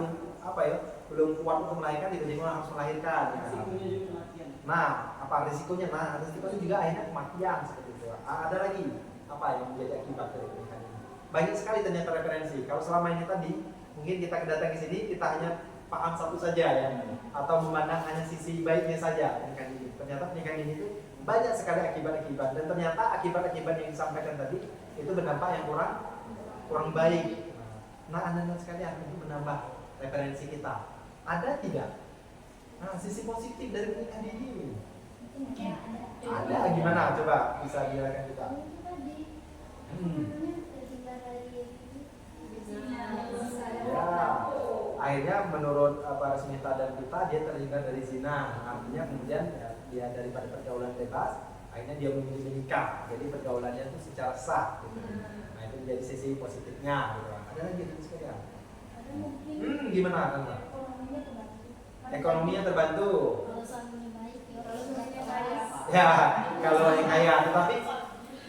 belum kuat untuk melahirkan, tiba-tiba harus melahirkan. Ya. Risikonya juga kematian. Nah, apa risikonya? Nah, risikonya juga akhirnya kematian seperti itu. Ada lagi apa yang menjadi akibat dari pernikahan ini? Banyak sekali ternyata referensi. Kalau selama ini tadi mungkin kita kedatang ke sini kita hanya paham satu saja ya, atau memandang hanya sisi baiknya saja pernikahan ini. Ternyata pernikahan ini itu banyak sekali akibat-akibat, dan ternyata akibat-akibat yang disampaikan tadi itu berdampak yang kurang baik. Nah, anda sekalian itu menambah referensi kita. Ada tidak? Nah, sisi positif dari pernikahan ini. Ada gimana? Coba bisa dijelaskan kita. Ya, akhirnya menurut Resmita dan kita dia terhindar dari zina. Artinya kemudian ya, dia daripada pergaulan bebas, akhirnya dia memilih menikah. Jadi pergaulannya itu secara sah. Gitu. Nah, itu menjadi sisi positifnya. Gitu. Ada lagi dari sekalian. Gimana Tante? Ekonominya terbantu. Kalau suaminya baik, ya kalau suaminya baik. Ya, kalau yang kaya. Tetapi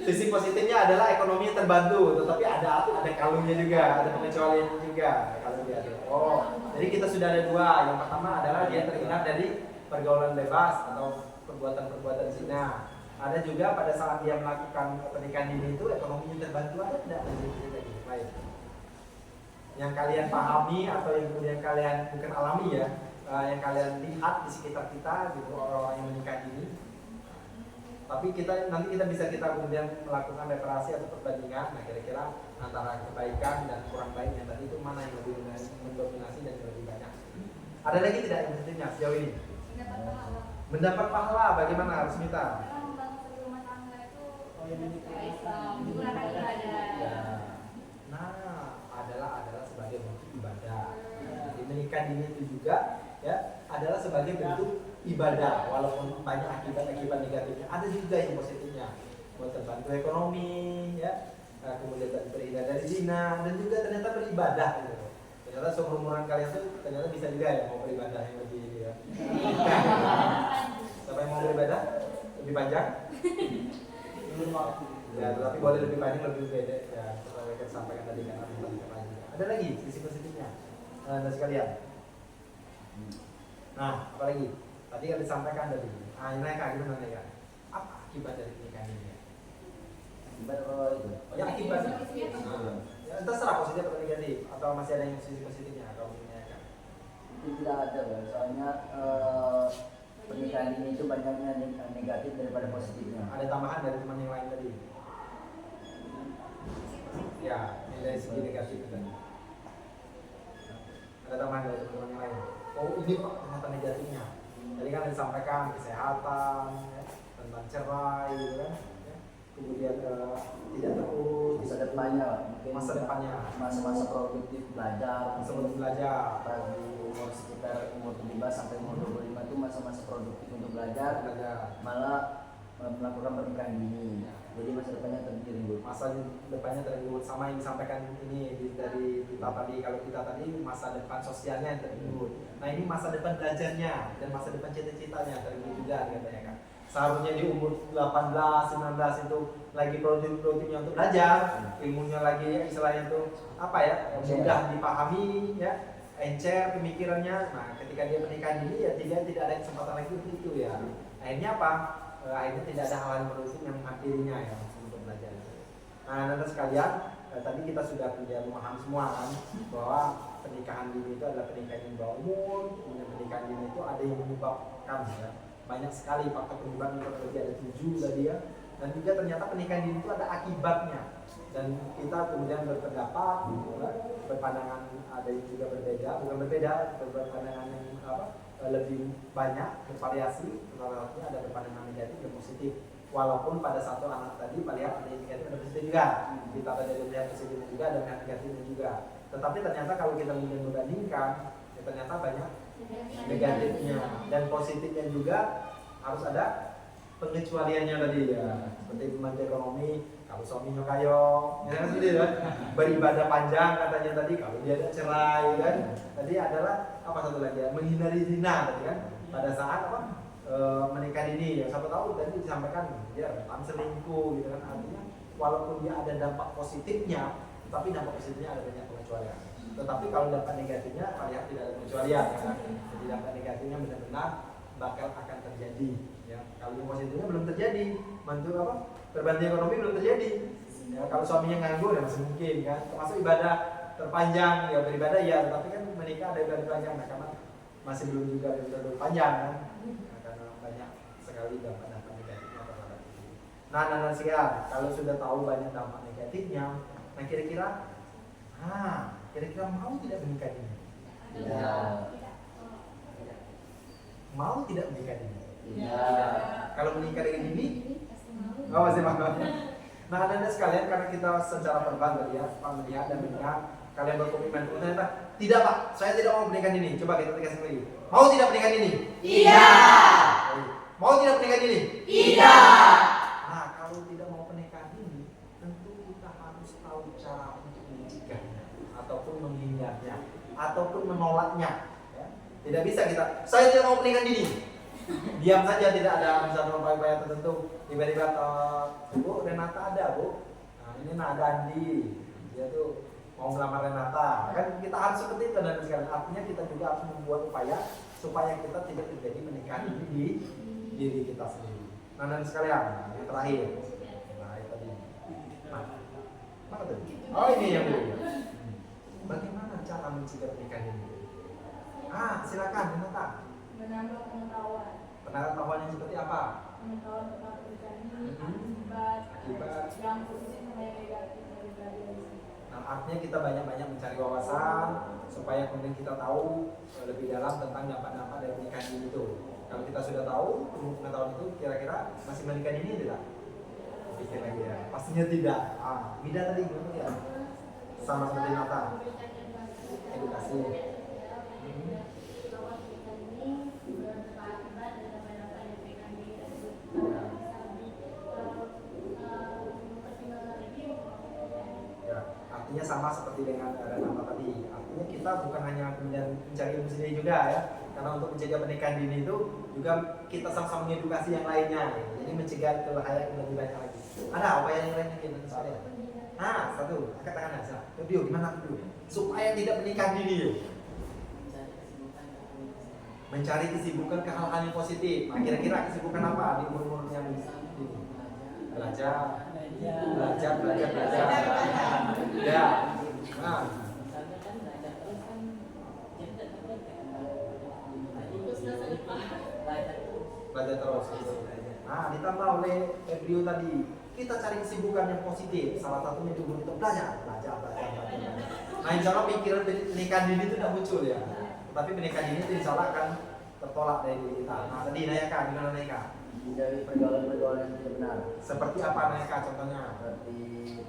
sisi positifnya adalah ekonominya terbantu. Tetapi ada kalungnya juga, ada pengecualian juga. Kalau dia ada. Oh, jadi kita sudah ada dua. Yang pertama adalah dia terhindar dari pergaulan bebas atau perbuatan-perbuatan zina. Ada juga pada saat dia melakukan pernikahan dini itu ekonominya terbantu. Ada tidak? Baik. Yang kalian pahami atau yang kemudian kalian bukan alami ya, yang kalian lihat di sekitar kita gitu, orang-orang yang menikah ini. Tapi nanti kita bisa kemudian melakukan reparasi atau perbandingan. Nah, kira-kira antara kebaikan dan kurang baiknya tadi itu mana yang lebih mendominasi dan yang lebih banyak. Ada lagi tidak yang positifnya sejauh ini? Mendapat pahala bagaimana Resmita? Adalah sebagai bentuk ibadah. Jadi menikah dini itu juga ya adalah sebagai bentuk ibadah, walaupun banyak akibat-akibat negatifnya. Ada juga yang positifnya, buat terbantu ekonomi, ya, kemudian terhindar dari zina, dan juga ternyata beribadah. Gitu. Ternyata seumuran kalian tuh ternyata bisa juga ya mau beribadah yang lebih ya. Siapa yang mau beribadah lebih panjang? Belum waktu. Ya, tetapi boleh lebih panjang lebih beda. Ya, seperti yang sampaikan tadi kan ada lagi sisi positifnya, anda sekalian. Nah, apa lagi? Tadi yang disampaikan tadi. Ini kak gimana ya? Apa akibat dari pernikahan ini? Akibat apa itu? Ya akibat. Ya, terserah positif atau negatif, atau masih ada yang sisi positifnya kalau menanyakan. Itu tidak ada, Bang. Soalnya pernikahan ini itu banyaknya negatif daripada positifnya. Ada tambahan dari teman yang lain tadi. Ya, ini dari segi negatif tadi. Ada tambahan dari teman yang lain. Oh, ini Pak ternyata negatifnya. Jadi kan disampaikan kesehatan, ya, tentang cerai, gitu kan. Ya. Kemudian tidak terurus, Masa depannya, mungkin masa depannya, masa-masa produktif belajar, sebelum belajar, di umur sekitar umur 17 sampai umur 25 itu masa-masa produktif untuk belajar, malah melakukan pernikahan dini. Jadi masa depannya tergerus. Masa depannya tergerus sama yang disampaikan ini dari kita tadi. Kalau kita tadi masa depan sosialnya yang tergerus. Nah ini masa depan belajarnya dan masa depan cita-citanya tergerus juga katanya kan. Seharusnya di umur 18, 19 itu lagi produktifnya untuk belajar, ilmunya lagi ya, istilahnya itu apa ya, mudah dipahami ya, encer pemikirannya. Nah ketika dia menikah dini ya tidak ada kesempatan lagi untuk itu ya. Akhirnya apa? Akhirnya tidak ada hal yang produktif yang menghampirinya ya untuk belajar. Nah nanti sekalian tadi kita sudah memahami semua kan bahwa pernikahan dini itu adalah pernikahan yang bawah umur, kemudian pernikahan dini itu ada yang menyebabkan ya, banyak sekali faktor penyebab yang terjadi, ada 7 tadi ya, dan juga ternyata pernikahan dini itu ada akibatnya. Dan kita kemudian berpendapat, berpandangan ada yang juga berbeda, bukan berbeda, berpandangan yang lebih banyak, bervariasi. Salah satunya ada berpandangan negatif dan positif. Walaupun pada satu anak tadi melihat ada yang negatif dan positif juga, kita ada yang melihat positifnya juga dan yang negatifnya juga. Tetapi ternyata kalau kita kemudian membandingkan, ya ternyata banyak negatifnya dan positifnya juga harus ada pengecualiannya tadi ya. Seperti pembantu ekonomi, kalau suaminya kayo, ya kan seperti itu kan. Beribadah panjang katanya tadi, kalau dia ada cerai kan. Tadi adalah apa satu lagi ya, menghindari zina tadi kan. Pada saat menikah dini, ya siapa tahu tadi disampaikan dia rentan selingkuh gitu kan, artinya walaupun dia ada dampak positifnya, tapi dampak positifnya ada banyak pengecualian. Tetapi kalau dampak negatifnya, lihat tidak ada pengecualian ya kan? Jadi dampak negatifnya benar-benar bakal akan terjadi. Ya, kalau yang positifnya belum terjadi, bantu apa? Terbantu ekonomi belum terjadi. Ya, kalau suaminya nganggur ya masih mungkin kan, termasuk ibadah terpanjang, ya beribadah ya, tapi kan menikah ada ibadah panjang, nah karena masih belum juga ada ibadah panjang kan, nah, karena banyak sekali dampak-dampak negatifnya terhadap itu. Nah, sekarang kalau sudah tahu banyak dampak negatifnya, nah kira-kira mau tidak menikah ini? Tidak. Mau tidak menikah ini? Tidak. Kalau menikah dengan ini, pasti mau. oh masih mau. Nah, anda sekalian karena kita secara verbal melihat dan mendengar kalian berkomitmen, ternyata tidak Pak, saya tidak mau pernikahan ini. Coba kita tegaskan lagi. Mau tidak pernikahan ini? Tidak. Mau tidak pernikahan ini? Tidak. Nah, kalau tidak mau pernikahan ini, tentu kita harus tahu cara untuk mencegahnya, ataupun menghindarnya, ataupun menolaknya. Ya. Tidak bisa kita, saya tidak mau pernikahan ini. Diam saja, tidak ada misalnya upaya-upaya tertentu. Tiba-tiba, Bu Renata ada Bu. Nah, ini ada Andi, dia tuh mau melamar Renata. Kan kita harus seperti itu dan sekalian. Artinya kita juga harus membuat upaya supaya kita tidak terjadi pernikahan ini di diri kita sendiri. Nah, dan sekalian, yang terakhir. Nah, itu tadi. Mana tadi? Oh, ini yang dulu. Bagaimana cara mencegah pernikahan ini? Silakan Renata. Menambah pengetahuan. Pengetahuan yang seperti apa? Pengetahuan tentang pernikahan ini, akibat yang positif sama yang negatif dari pelajaran. Nah, artinya kita banyak-banyak mencari wawasan supaya kemudian kita tahu lebih dalam tentang dampak-dampak dari pernikahan ini itu. Kalau kita sudah tahu ilmu pengetahuan itu, kira-kira masih menikah ini tidak? Pikir lagi ya. Pastinya tidak. Mida tadi gimana ya? Sama seperti Nata. Edukasi. Ya, artinya sama seperti dengan Nata tadi. Artinya kita bukan hanya kemudian mencari ilmu sendiri juga ya. Karena untuk mencegah pernikahan dini itu juga kita sama-sama mengedukasi yang lainnya. Ya. Jadi mencegah kelahiran yang lebih banyak lagi. Ada upaya yang lain mungkin sekalian? Satu, angkat tangan aja. Video gimana dulu? Supaya tidak pernikahan dini yuk. Mencari kesibukan ke hal-hal yang positif. Nah, kira-kira kesibukan apa di umur-umur yang ini? Belajar. Ya. Nah, belajar terus. Nah, ditambah oleh Febrio tadi, kita cari kesibukan yang positif. Salah satunya di umur itu belajar. Nah, insya Allah pikiran pernikahan dini itu tidak muncul ya. Tapi pernikahan dini itu insya Allah akan tertolak dari diri kita. Nah, tadi Nayaka, gimana Nayaka? Dari pergaulan-pergaulan yang tidak benar. Seperti apa Nayaka contohnya? Seperti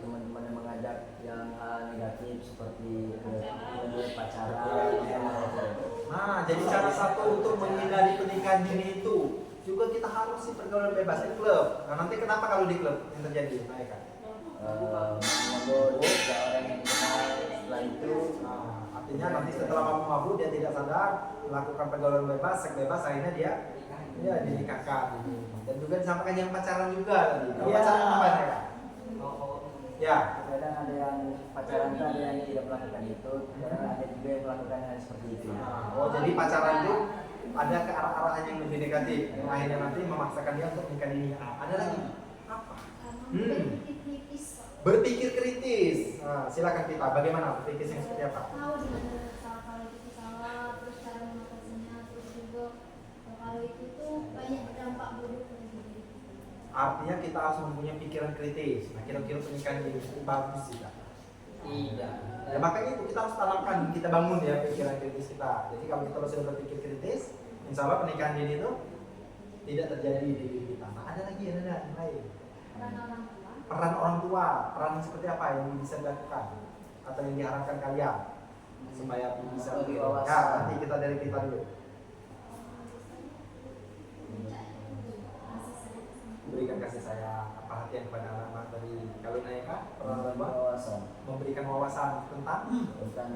teman-teman yang mengajak yang negatif seperti pacaran. Nah, jadi cara satu untuk menghindari pernikahan dini itu juga kita harus sih pergaulan bebas di klub. Nah, nanti kenapa kalau di klub yang terjadi Nayaka? Mabuk orang yang dikenal setelah itu. Artinya nanti setelah mabuk dia tidak sadar melakukan pergaulan bebas, seks bebas, akhirnya dia dinikahkan. Dan juga disampaikan yang pacaran juga tadi. Kalau pacaran apa ya? Ya. Kadang ada yang pacaran itu ada yang tidak melakukan itu, kadang ada juga yang melakukan hal seperti itu. Jadi pacaran itu ada ke arah-arahan yang lebih negatif, yang akhirnya nanti memaksakan dia untuk nikah dini. Ada lagi apa? Berpikir kritis. Silakan kita. Bagaimana berpikir yang seperti apa? Tahu di mana salah kalau itu salah, terus cara mengatasinya, terus juga kalau itu tuh banyak dampak buruknya sendiri. Artinya kita harus mempunyai pikiran kritis. Nah, kira-kira pernikahan ini bagus tidak? Tidak. Ya, makanya itu kita harus tanamkan, kita bangun ya pikiran kritis kita. Jadi kalau kita sudah berpikir kritis, insya Allah pernikahan ini itu tidak terjadi di diri kita. Nah, ada lagi yang lain. Peran orang tua, peran seperti apa yang bisa dilakukan atau yang diharapkan kalian supaya bisa nanti kita dari kita dulu. Berikan kasih sayang, perhatian kepada anak-anak dari kalau Nayaka, memberikan wawasan tentang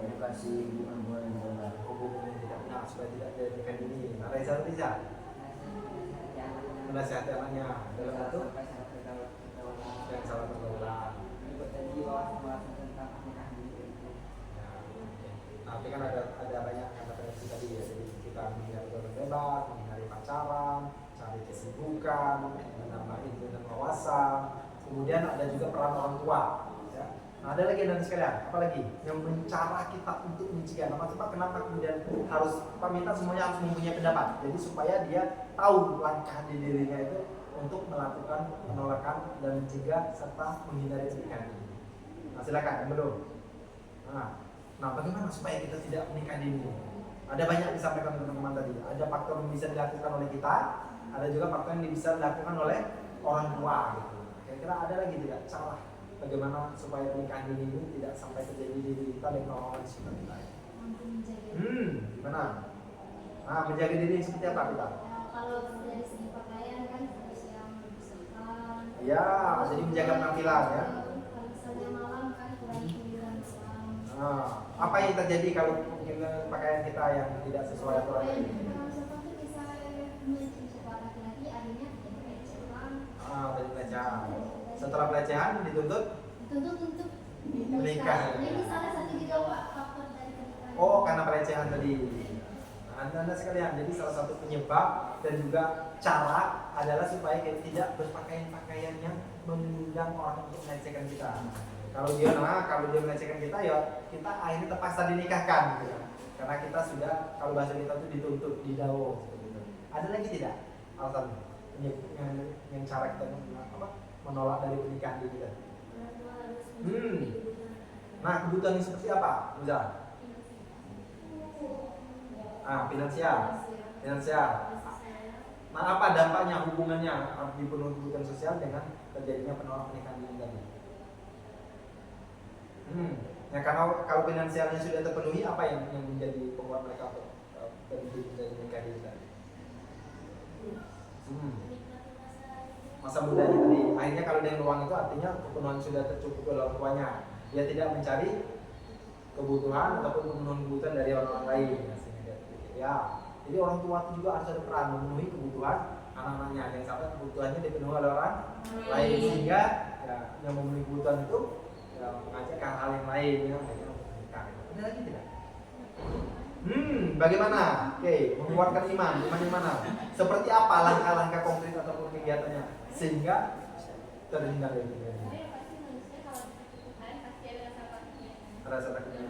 edukasi hubungan yang benar. hubungan yang tidak benar supaya tidak terjadi ini. Nah, Reza. menasihati anaknya dalam bentuk sampai salah pergaulan. yang salah pergaulan. Jadi wawasan tentang pernikahan dini itu. Ya, oke. Tapi kan ada banyak kata-kata tadi ya. Jadi kita menghindari pergaulan bebas, menghindari pacaran, cari kesibukan, menambah ilmu dan wawasan. Kemudian ada juga peran orang tua. Ya. Nah, ada lagi dan sekalian, apa lagi yang mencara kita untuk mencegah. Nah, Pak, kenapa kemudian harus Pak minta semuanya harus mempunyai pendapat. Jadi supaya dia tahu langkah di dirinya itu untuk melakukan penolakan dan mencegah serta menghindari pernikahan ini. Nah, silakan yang belum. Nah, bagaimana supaya kita tidak menikah dini? Ada banyak disampaikan teman-teman tadi. Ada faktor yang bisa dilakukan oleh kita, ada juga faktor yang bisa dilakukan oleh orang tua. Gitu. Kira-kira ada lagi tidak cara bagaimana supaya pernikahan dini ini tidak sampai terjadi di diri kita dan orang-orang di sekitar kita? Mampu menjaga. Gimana? Nah, menjaga diri seperti apa kita? Ya, kalau dari segi pakaian kan harus yang lebih sopan. Ya, jadi menjaga penampilan ya. Kalau misalnya malam kan kurangi hiburan Islam. Nah, apa yang terjadi kalau mungkin pakaian kita yang tidak sesuai aturan ini? Misalkan tuh bisa mencoba laki-laki akhirnya jadi pelecehan. Dari pelecehan. Setelah pelecehan dituntut Dituntut untuk menikah. Nah, ini salah satu juga faktor dari pernikahan. Oh, karena pelecehan tadi. Nah, Anda sekalian, jadi salah satu penyebab dan juga cara adalah supaya kita tidak berpakaian-pakaian yang mengundang orang untuk melecehkan kita. Kalau dia melecehkan kita, ya kita akhirnya terpaksa dinikahkan, gitu. Karena kita sudah, kalau bahasa kita itu dituntut, didao, seperti itu. Ada lagi tidak alasan yang cara kita menolak dari pernikahan ini kita? Nah, kebutuhan yang seperti apa, Muza? Finansial. Nah, apa dampaknya, hubungannya dipenuhi kebutuhan sosial dengan terjadinya penolak pernikahan ini tadi? Ya, karena kalau finansialnya sudah terpenuhi, apa yang menjadi penguat mereka berhenti menjadi menikah ini tadi? Masa mudanya tadi. Akhirnya kalau dengan uang itu artinya kepenuhan sudah tercukupi oleh orang tuanya. Dia tidak mencari kebutuhan ataupun pemenuhan kebutuhan dari orang lain. Ya, jadi orang tua itu juga harus ada peran memenuhi kebutuhan anak-anaknya. Jangan sampai kebutuhannya dipenuhi oleh orang lain, sehingga ya, yang memenuhi kebutuhan itu ya, mengajak hal yang lain ya, menikah. Ada lagi tidak? Bagaimana? Oke, menguatkan iman yang mana? Seperti apa langkah-langkah konkret ataupun kegiatannya sehingga terhindar dari ini? Tapi yang pasti manusia kalau ditentukan pasti ada rasa takutnya. Rasa takutnya.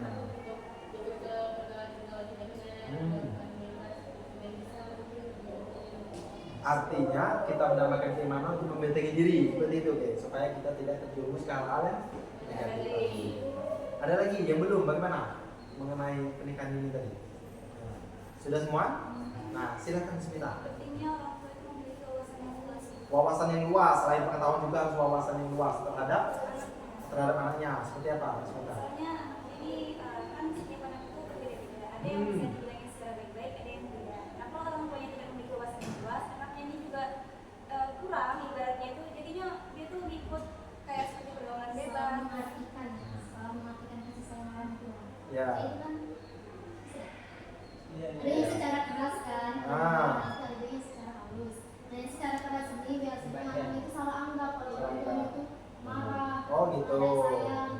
Artinya kita menambahkan keimanan untuk membentengi diri seperti itu, oke, supaya kita tidak terjerumus ke hal-hal yang negatif. Ada lagi yang belum, bagaimana mengenai pernikahan ini tadi? Sudah semua? Nah, silakan Smita. Pentingnya orang tua itu memiliki wawasan yang luas. Wawasan yang luas, selain pengetahuan juga harus wawasan yang luas terhadap anaknya. Seperti apa, Smita? Soalnya ini kan setiap anak itu berbeda-beda. Ada yang bisa dibilangin secara baik-baik, ada yang tidak. Nah, kalau orang tuanya tidak memiliki wawasan yang luas, anaknya ini juga kurang ibaratnya itu. Jadinya dia tuh ikut kayak seperti pergaulan bebas. Salah mengartikan kasih sayang orang tua. Ya. Itu kan ada yang secara keras kan, ada yang secara halus. Nah, yang secara keras ini biasanya anak itu salah anggap kalau orang tua itu marah. Oh gitu. Ada sayang.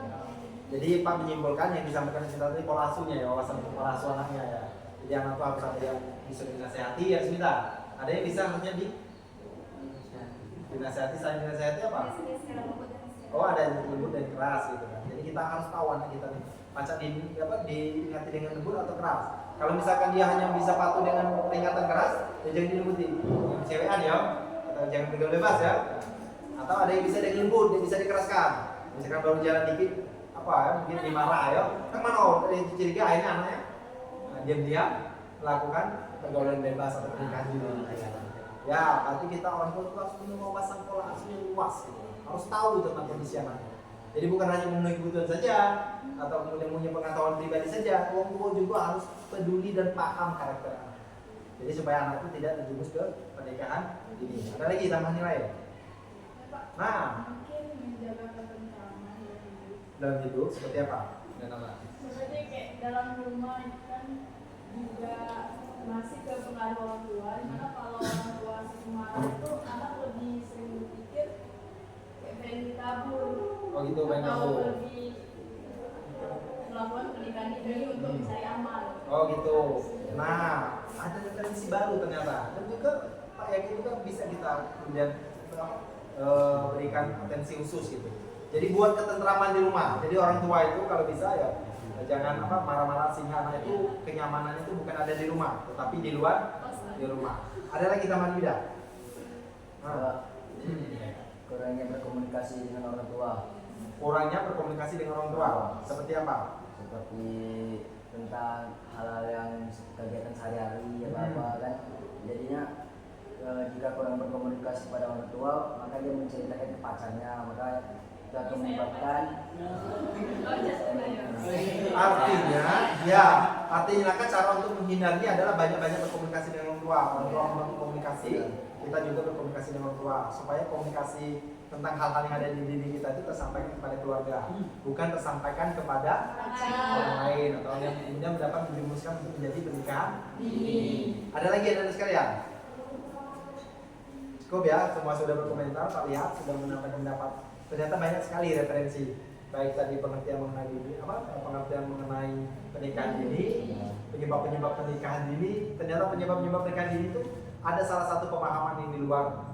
Jadi Pak menyimpulkan yang disampaikan Smita tadi pola asuhnya ya, wawasan pola asuh anaknya ya. Jadi anak itu harus ada yang bisa dinasehati ya Smita. Ada yang bisa harusnya dinasehati, selain dinasehati apa? Oh, ada yang lembut dan keras gitu kan. Jadi kita harus tahu anak kita nih macam diingati dengan lembut atau keras. Kalau misalkan dia hanya bisa patuh dengan peringatan keras, ya jangan dilembuti. Yang cewekan ya, atau jangan bergaul bebas ya. Atau ada yang bisa dengan lembut, yang bisa dikeraskan. Misalkan baru jalan dikit, apa ya, mungkin dimarah ya. Kan mana dari ciri akhirnya anaknya diam-diam melakukan pergaulan bebas atau pernikahan dini. Ya, berarti kita orang tua harus punya wawasan pola asuh yang luas gitu. Harus tahu tentang kondisi anaknya. Jadi bukan hanya memenuhi kebutuhan saja atau kemudian punya pengetahuan pribadi saja, orang tua juga harus peduli dan paham karakter anak. Jadi supaya anak itu tidak terjerumus ke pernikahan ini. Ada lagi tambahan nilai? Nah, mungkin menjaga ketentraman dalam hidup seperti apa? Dan apa? seperti kayak dalam rumah itu kan juga masih ke pengaruh orang tua. Dimana kalau orang tua sering marah itu anak lebih sering berpikir kayak pengen kabur. Oh gitu, pengen atau kabur. lebih melakukan pernikahan dini untuk mencari aman. Oh gitu. Nah, ada referensi baru ternyata. Dan juga Pak Yaki juga bisa kita kemudian berikan atensi khusus gitu. Jadi buat ketentraman di rumah. Jadi orang tua itu kalau bisa ya jangan marah-marah, sehingga anak itu kenyamanannya itu bukan ada di rumah, tetapi di luar di rumah. Ada lagi tambahan tidak? Kurangnya berkomunikasi dengan orang tua. Kurangnya berkomunikasi dengan orang tua. Seperti apa? Seperti tentang hal-hal yang kegiatan sehari-hari apa kan. Jadinya jika kurang berkomunikasi pada orang tua, maka dia menceritakan ke pacarnya, maka itu akan menyebabkan artinya kan cara untuk menghindarinya adalah banyak-banyak berkomunikasi dengan orang tua. Orang tua berkomunikasi, kita juga berkomunikasi dengan orang tua supaya komunikasi tentang hal-hal yang ada di diri kita itu tersampaikan kepada keluarga, bukan tersampaikan kepada orang lain atau yang kemudian mendapat menjurumuskan untuk menjadi pernikahan. Ada lagi anak sekalian? Cukup ya, semua sudah berkomentar, Pak lihat sudah menyampaikan pendapat. Ternyata banyak sekali referensi, baik tadi pengertian mengenai pengertian mengenai pernikahan dini, penyebab-penyebab pernikahan dini. Ternyata penyebab-penyebab pernikahan dini itu ada salah satu pemahaman yang di luar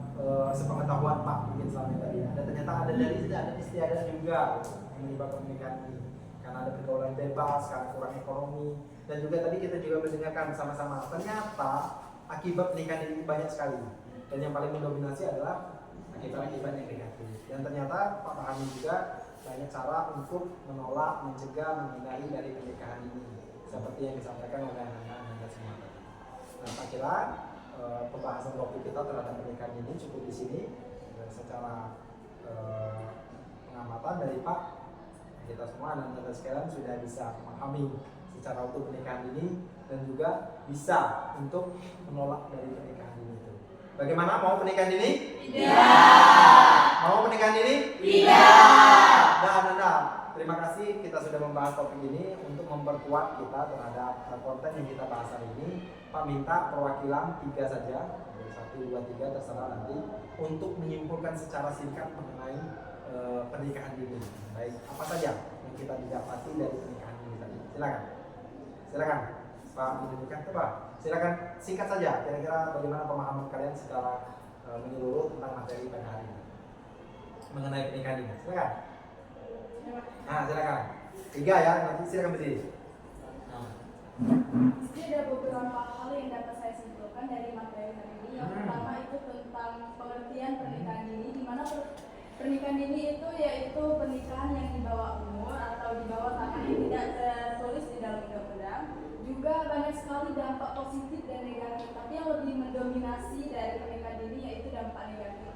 sepengetahuan Pak mungkin selama ini tadi. Ternyata ada dari ada istiadat juga yang menyebabkan pernikahan ini. Karena ada pergaulan bebas, karena kurang ekonomi, dan juga tadi kita juga mendengarkan sama-sama. Ternyata akibat pernikahan ini banyak sekali, dan yang paling mendominasi adalah akibat-akibat yang negatif. Dan ternyata Pak pahami juga banyak cara untuk menolak, mencegah, menghindari dari pernikahan ini, seperti yang disampaikan oleh anak-anak Anda semua. Nah, Pak kira pembahasan topik kita terhadap pernikahan ini cukup di sini. Dan secara pengamatan dari Pak, kita semua anak-anak sekalian sudah bisa memahami secara utuh pernikahan ini dan juga bisa untuk menolak dari pernikahan ini. Bagaimana, mau pernikahan ini? Tidak. Mau pernikahan ini? Tidak. Dan terima kasih kita sudah membahas topik ini untuk memperkuat kita terhadap konten yang kita bahas hari ini. Pak minta perwakilan 3 saja, 1, 2, 3 terserah nanti, untuk menyimpulkan secara singkat mengenai pernikahan dini. Baik, apa saja yang kita didapati dari pernikahan dini tadi? Silakan. Pak menunjukkan coba. Silakan singkat saja. Kira-kira bagaimana pemahaman kalian secara menyeluruh tentang materi pada hari ini mengenai pernikahan dini? Silakan. Nah, silakan. 3 ya. Nanti silakan berdiri. Jadi ada beberapa hal yang dapat saya simpulkan dari materi hari ini. Yang pertama itu tentang pengertian pernikahan dini, di mana pernikahan dini itu yaitu pernikahan yang di bawah umur atau di bawah tahapan yang tidak tertulis di dalam undang-undang. Juga banyak sekali dampak positif dan negatif, tapi yang lebih mendominasi dari pernikahan dini yaitu dampak negatif.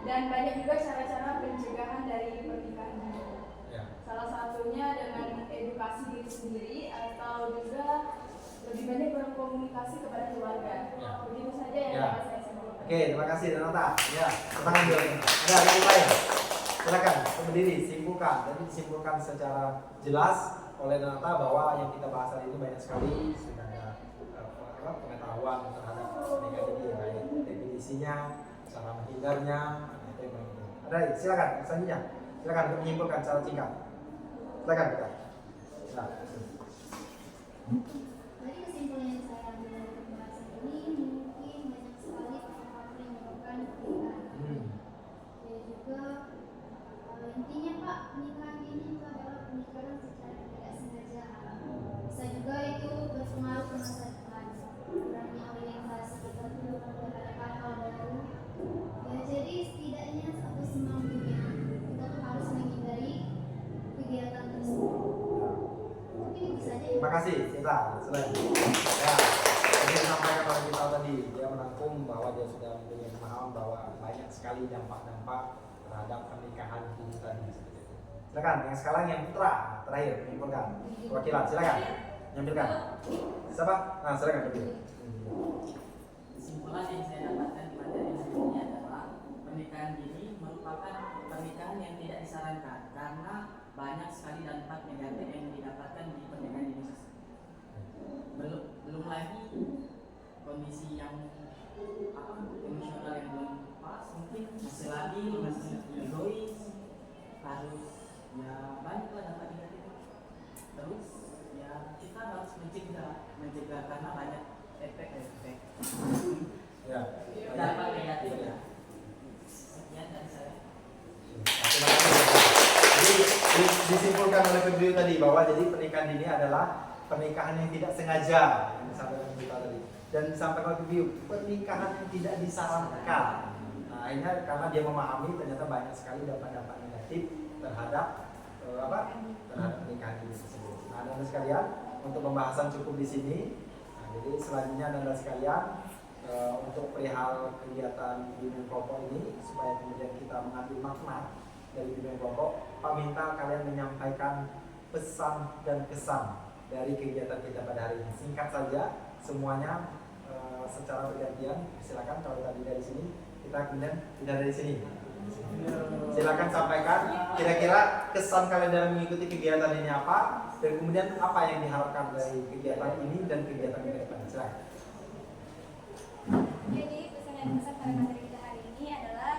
Dan banyak juga cara-cara pencegahan dari pernikahan dini. Salah satunya dengan edukasi diri sendiri atau juga lebih banyak berkomunikasi kepada keluarga. Begitu saja yang dapat saya simpulkan. Oke, terima kasih Renata. Ya, pertanyaan dulu. Ada yang lain? Silakan berdiri, simpulkan. Jadi disimpulkan secara jelas oleh Renata bahwa yang kita bahas hari ini banyak sekali sudah ada pengetahuan terhadap pernikahan ini, baik definisinya, cara menghindarnya. Ada, silakan selanjutnya. Silakan menyimpulkan secara singkat. Silakan kita. Nah. Dari kesimpulan yang saya ambil dari pembahasan ini, mungkin banyak sekali faktor yang menyebabkan pernikahan. Dan juga intinya Pak, pernikahan ini itu adalah pernikahan secara tidak sengaja. Bisa juga itu berpengaruh ke masa depan. Kurangnya orientasi kita dulu terhadap hal baru. Ya, jadi setidaknya sampai semampunya kita tuh harus menghindari kegiatan tersebut. Mungkin itu saja. Terima kasih, kita selain. Ya, tadi disampaikan oleh kita tadi, dia merangkum bahwa dia sudah mempunyai pemahaman bahwa banyak sekali dampak-dampak terhadap pernikahan ini tadi. Silakan, yang sekarang yang putra terakhir menyimpulkan perwakilan, silakan nyampilkan. Siapa? Nah, silakan berdiri. Kesimpulan yang saya dapatkan di materi hari ini adalah pernikahan dini merupakan pernikahan yang tidak disarankan karena banyak sekali dampak negatif yang didapatkan di pernikahan dini. Belum lagi kondisi yang emosional yang belum pas, mungkin masih labil, masih egois, harus ya banyak lah dampak negatif. Terus ya kita harus mencegah karena banyak efek-efek Ya. dampak negatif ya. Sekian dari saya. Terima kasih. Jadi disimpulkan oleh Febrio tadi bahwa jadi pernikahan ini adalah pernikahan yang tidak sengaja yang disampaikan kita tadi, dan disampaikan oleh Febrio pernikahan yang tidak disarankan. Nah, akhirnya karena dia memahami ternyata banyak sekali dampak-dampak negatif terhadap terhadap pernikahan ini tersebut. Nah, anda sekalian, untuk pembahasan cukup di sini. Nah, jadi selanjutnya anda sekalian untuk perihal kegiatan bimbingan kelompok ini, supaya kemudian kita mengambil makna dari bimbingan kelompok, Pak minta kalian menyampaikan pesan dan kesan dari kegiatan kita pada hari ini. Singkat saja semuanya secara bergantian. Silakan, kalau tadi dari sini, kita kemudian tidak dari sini. Silakan sampaikan kira-kira kesan kalian dalam mengikuti kegiatan ini apa, dan kemudian apa yang diharapkan dari kegiatan ini dan kegiatan ke depan. Silakan. Jadi pesan yang besar pada materi kita hari ini adalah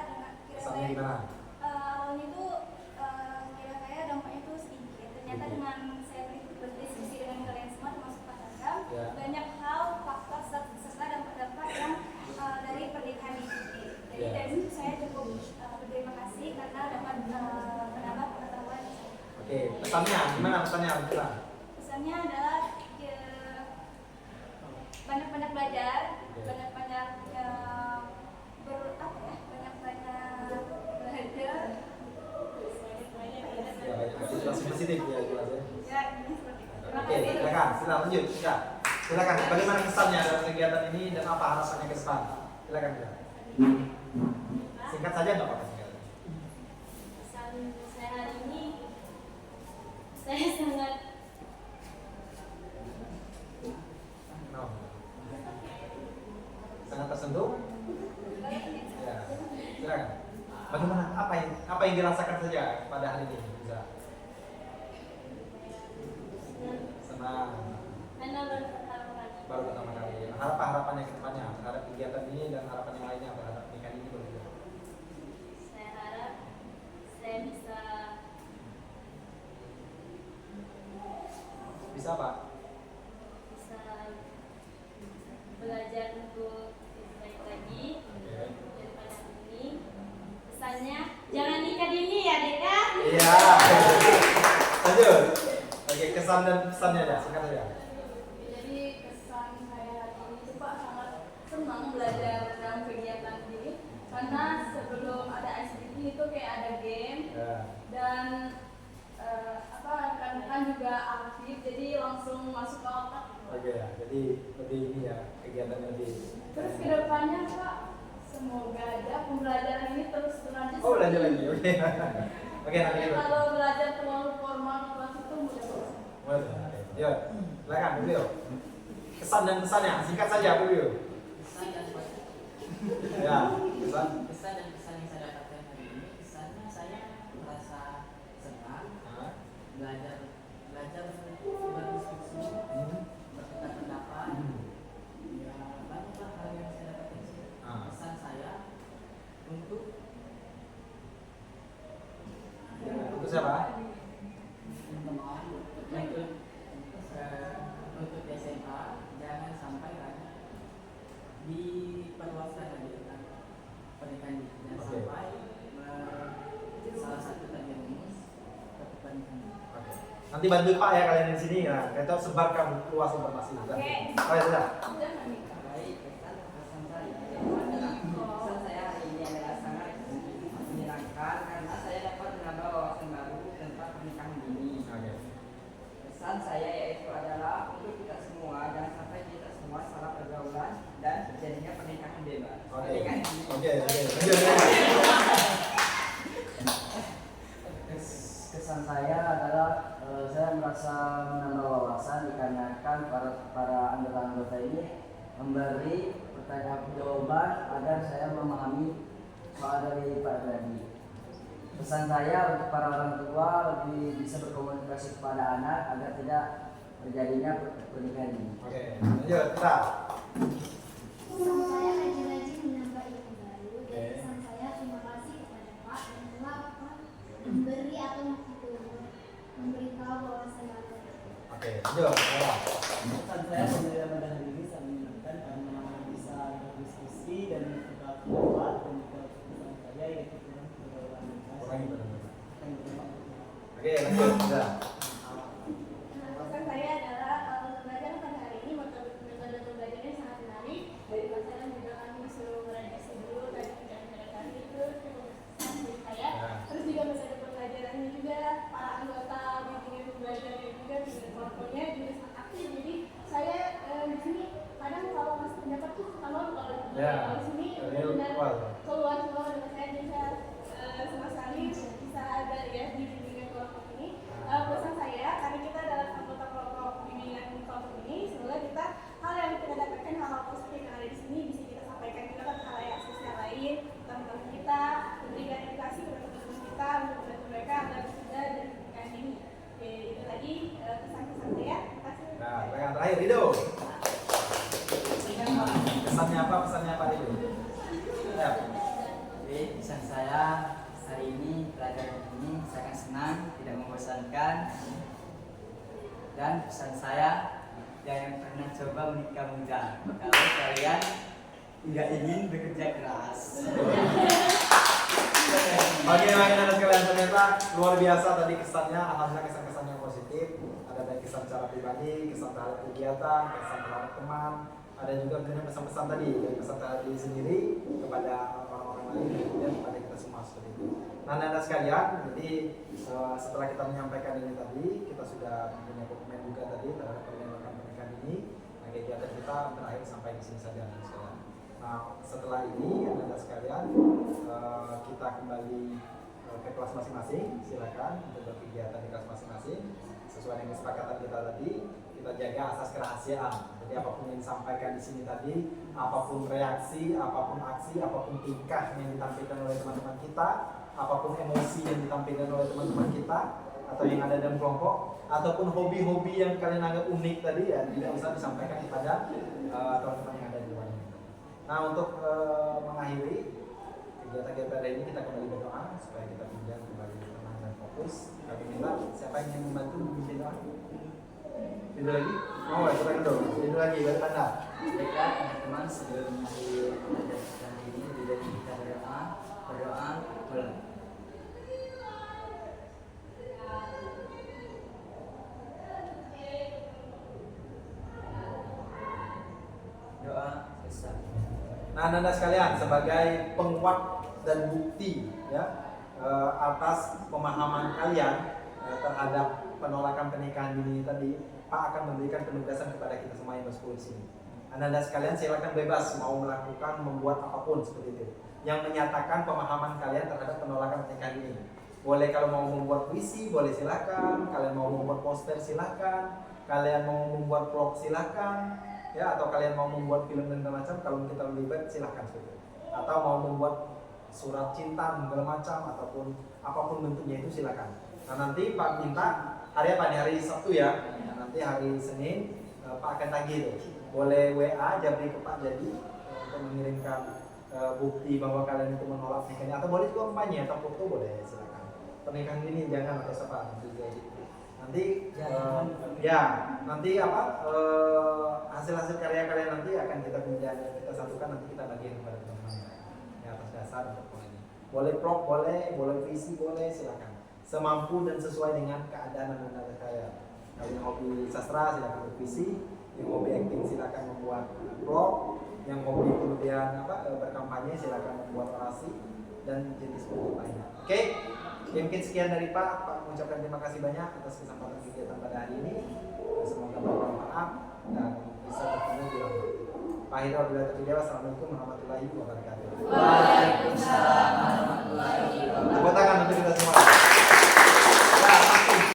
Kesannya gimana? awalnya itu kira saya dampaknya itu sedikit. Ternyata dengan saya berdiskusi dengan kalian semua termasuk Pak Sagam, Ya. banyak hal faktor serta dampak-dampak yang dari pernikahan ini. Jadi Ya. dari situ saya cukup berterima kasih karena dapat menambah pengetahuan. Oke, pesannya gimana? Pesannya apa? Pesannya adalah banyak-banyak belajar, Oke. banyak-banyak belajar. Ya, banyak situasi positif ya jelas ya. Ya, ini seperti itu. Terima Oke, kasih. silakan, lanjut. Ya. Silakan, bagaimana kesannya dalam kegiatan ini dan apa harapannya ke depan? Silakan. Singkat saja nggak apa-apa singkat. Pesan saya hari ini, saya sangat No. Sangat tersentuh. Ya, silakan. Bagaimana? Apa yang dirasakan saja pada hari ini? Bisa. Senang. karena baru pertama kali. Baru pertama kali. Harapannya ke depannya terhadap kegiatan ini dan harapan yang lainnya terhadap pernikahan ini berbeda. Saya harap saya Bisa Pak? bisa belajar untuk lebih baik lagi Oke. daripada ini. Pesannya jangan nikah dini ya dek ya. Iya. Lanjut. Oke, kesan dan pesannya ya, singkat saja. Jadi kesan saya hari ini itu Pak sangat senang belajar dalam kegiatan ini karena sebelum ada ICT itu kayak ada game Ya. dan rekan-rekan juga aktif jadi langsung masuk ke otak. Oke ya, jadi lebih ini ya kegiatannya lebih. Terus kedepannya Pak semoga aja pembelajaran ini terus berlanjut. Oh, belajar lagi. Oke. Oke, nanti Karena dulu. kalau belajar terlalu formal di kelas itu mudah bosan. Ya, silakan Beliau. Kesan dan pesannya singkat saja Beliau. Pesan dan Ya, kesan. pesan dan pesan yang saya dapatkan hari ini, kesannya saya merasa senang, Nah, belajar berdiskusi, bertukar pendapat. Ya banyaklah hal yang saya dapatkan di sini. Ah. Pesan saya untuk untuk siapa? untuk SMA jangan sampai diperluaskan lagi tentang pernikahan ini. Jangan Oke. sampai salah satu terjerumus ke pernikahan. Oke. Nanti bantu Pak ya kalian di sini ya. Kita sebarkan luas informasi. Oke. Oh ya sudah. Jangan nikah. Baik, pesan saya adalah pesan saya hari ini adalah sangat menyenangkan karena saya dapat menambah wawasan baru tentang pernikahan dini. Oke. Pesan saya yaitu adalah untuk kita semua jangan sampai kita semua salah pergaulan dan terjadinya pernikahan bebas. Oke. Pernikahan dini. Oke. Lanjut. Kesan saya adalah saya merasa menambah wawasan dikarenakan para anggota-anggota ini memberi pertanyaan jawaban agar saya memahami soal dari Pak tadi. Pesan saya untuk para orang tua lebih bisa berkomunikasi kepada anak agar tidak terjadinya pernikahan ini. Oke. Lanjut. Kita. Oke, lanjut. Ya. Pesan saya pada hari ini saya menyenangkan karena bisa berdiskusi dan juga pendapat dan juga pesan saya yaitu kurang pergaulan Kurangi bebas. pada. Oke, lanjut. Sudah. Pesan saya adalah pembelajaran pada hari ini metode pembelajarannya sangat menarik. Dari pelajaran juga kami disuruh meredaksi dulu dari pelajaran tadi itu cukup menarik saya. Terus juga metode pembelajarannya juga para anggota bimbingan pembelajarannya juga bimbingan kelompoknya juga sangat aktif. Jadi saya di sini kadang kalau masih pendapat tuh kalau di sini benar keluar semua dari saya jadi saya sama sekali bisa ada ya di bimbingan kelompok ini. Pesan saya karena kita adalah anggota kelompok bimbingan kelompok ini, semoga kita hal yang kita dapatkan hal-hal positif yang ada di sini bisa kita sampaikan juga ke halayak sosial lain, teman-teman kita, memberikan edukasi kepada teman-teman kita untuk membantu mereka agar bisa dan pendidikan ini. Oke, itu tadi pesan-pesan saya. Terima kasih. Nah, yang terakhir Rido. Pesannya apa? Pesannya apa Rido? Ya. Oke, pesan saya hari ini pelajaran ini sangat senang, tidak membosankan. Dan pesan saya jangan pernah coba menikah muda kalau kalian tidak ingin bekerja keras. Bagaimana sekalian, ternyata luar biasa tadi kesannya, alhamdulillah kesan-kesan yang positif. Ada baik kesan secara pribadi, kesan terhadap kegiatan, kesan terhadap teman, ada juga kemudian pesan-pesan tadi, pesan terhadap diri sendiri kepada orang-orang lain, kemudian kepada kita semua seperti itu. Nah, Anda sekalian, jadi setelah kita menyampaikan ini tadi, kita sudah punya dokumen juga tadi terhadap pernikahan ini. Nah, kegiatan kita berakhir sampai di sini saja, Anda sekalian. Nah, setelah ini Anda sekalian, kita kembali ke kelas masing-masing. Silakan untuk berkegiatan di kelas masing-masing sesuai dengan kesepakatan kita tadi. Kita jaga asas kerahasiaan. Jadi apapun yang disampaikan di sini tadi, apapun reaksi, apapun aksi, apapun tingkah yang ditampilkan oleh teman-teman kita, apapun emosi yang ditampilkan oleh teman-teman kita atau yang ada dalam kelompok, ataupun hobi-hobi yang kalian anggap unik tadi, ya tidak usah disampaikan kepada teman-teman yang ada di luar. Nah, untuk mengakhiri kegiatan-kegiatan hari ini, kita kembali berdoa supaya kita kemudian kembali tenang dan fokus. Kami minta siapa yang ingin membantu memimpin doa? Itu lagi? Oh, kita dulu. Itu lagi dari mana? Baiklah teman-teman, sebelum mengakhiri pelajaran ini lebih baik kita berdoa pulang. Doa besar. Nah, Anda sekalian, sebagai penguat dan bukti ya atas pemahaman kalian terhadap penolakan pernikahan dini tadi, Pak akan memberikan penugasan kepada kita semua yang bersekolah di sini. Anda sekalian silakan bebas mau melakukan, membuat apapun seperti itu yang menyatakan pemahaman kalian terhadap penolakan pernikahan ini. Boleh kalau mau membuat puisi, boleh silakan. Kalian mau membuat poster, silakan. Kalian mau membuat vlog, silakan. Ya, atau kalian mau membuat film dan segala macam, kalau kita terlibat silakan seperti itu. Atau mau membuat surat cinta segala macam ataupun apapun bentuknya itu silakan. Nah, nanti Pak minta hari apa nih? Hari Sabtu ya. Nah, nanti hari Senin Pak akan tagih itu. Boleh WA Jabri ke Pak Jadi untuk mengirimkan bukti bahwa kalian itu menolak pernikahan, atau boleh juga kampanye atau foto boleh, silakan. Pernikahan ini jangan atau siapa nanti juga gitu. Nanti ya nanti apa hasil-hasil karya kalian nanti akan kita kemudian kita satukan, nanti kita bagikan kepada teman-teman ya atas dasar untuk ini. Boleh vlog, boleh visi, boleh, silakan. Semampu dan sesuai dengan keadaan dan anda kalian. Kalau yang hobi sastra silakan bervisi, yang hobi acting silakan membuat vlog, yang hobi kemudian berkampanye silakan membuat orasi dan jenis bentuk lainnya. Oke, mungkin sekian dari Pak. Pak mengucapkan terima kasih banyak atas kesempatan kegiatan pada hari ini. Semoga bermanfaat dan bisa bertemu di lain waktu. Pak Hidro, Assalamualaikum warahmatullahi wabarakatuh.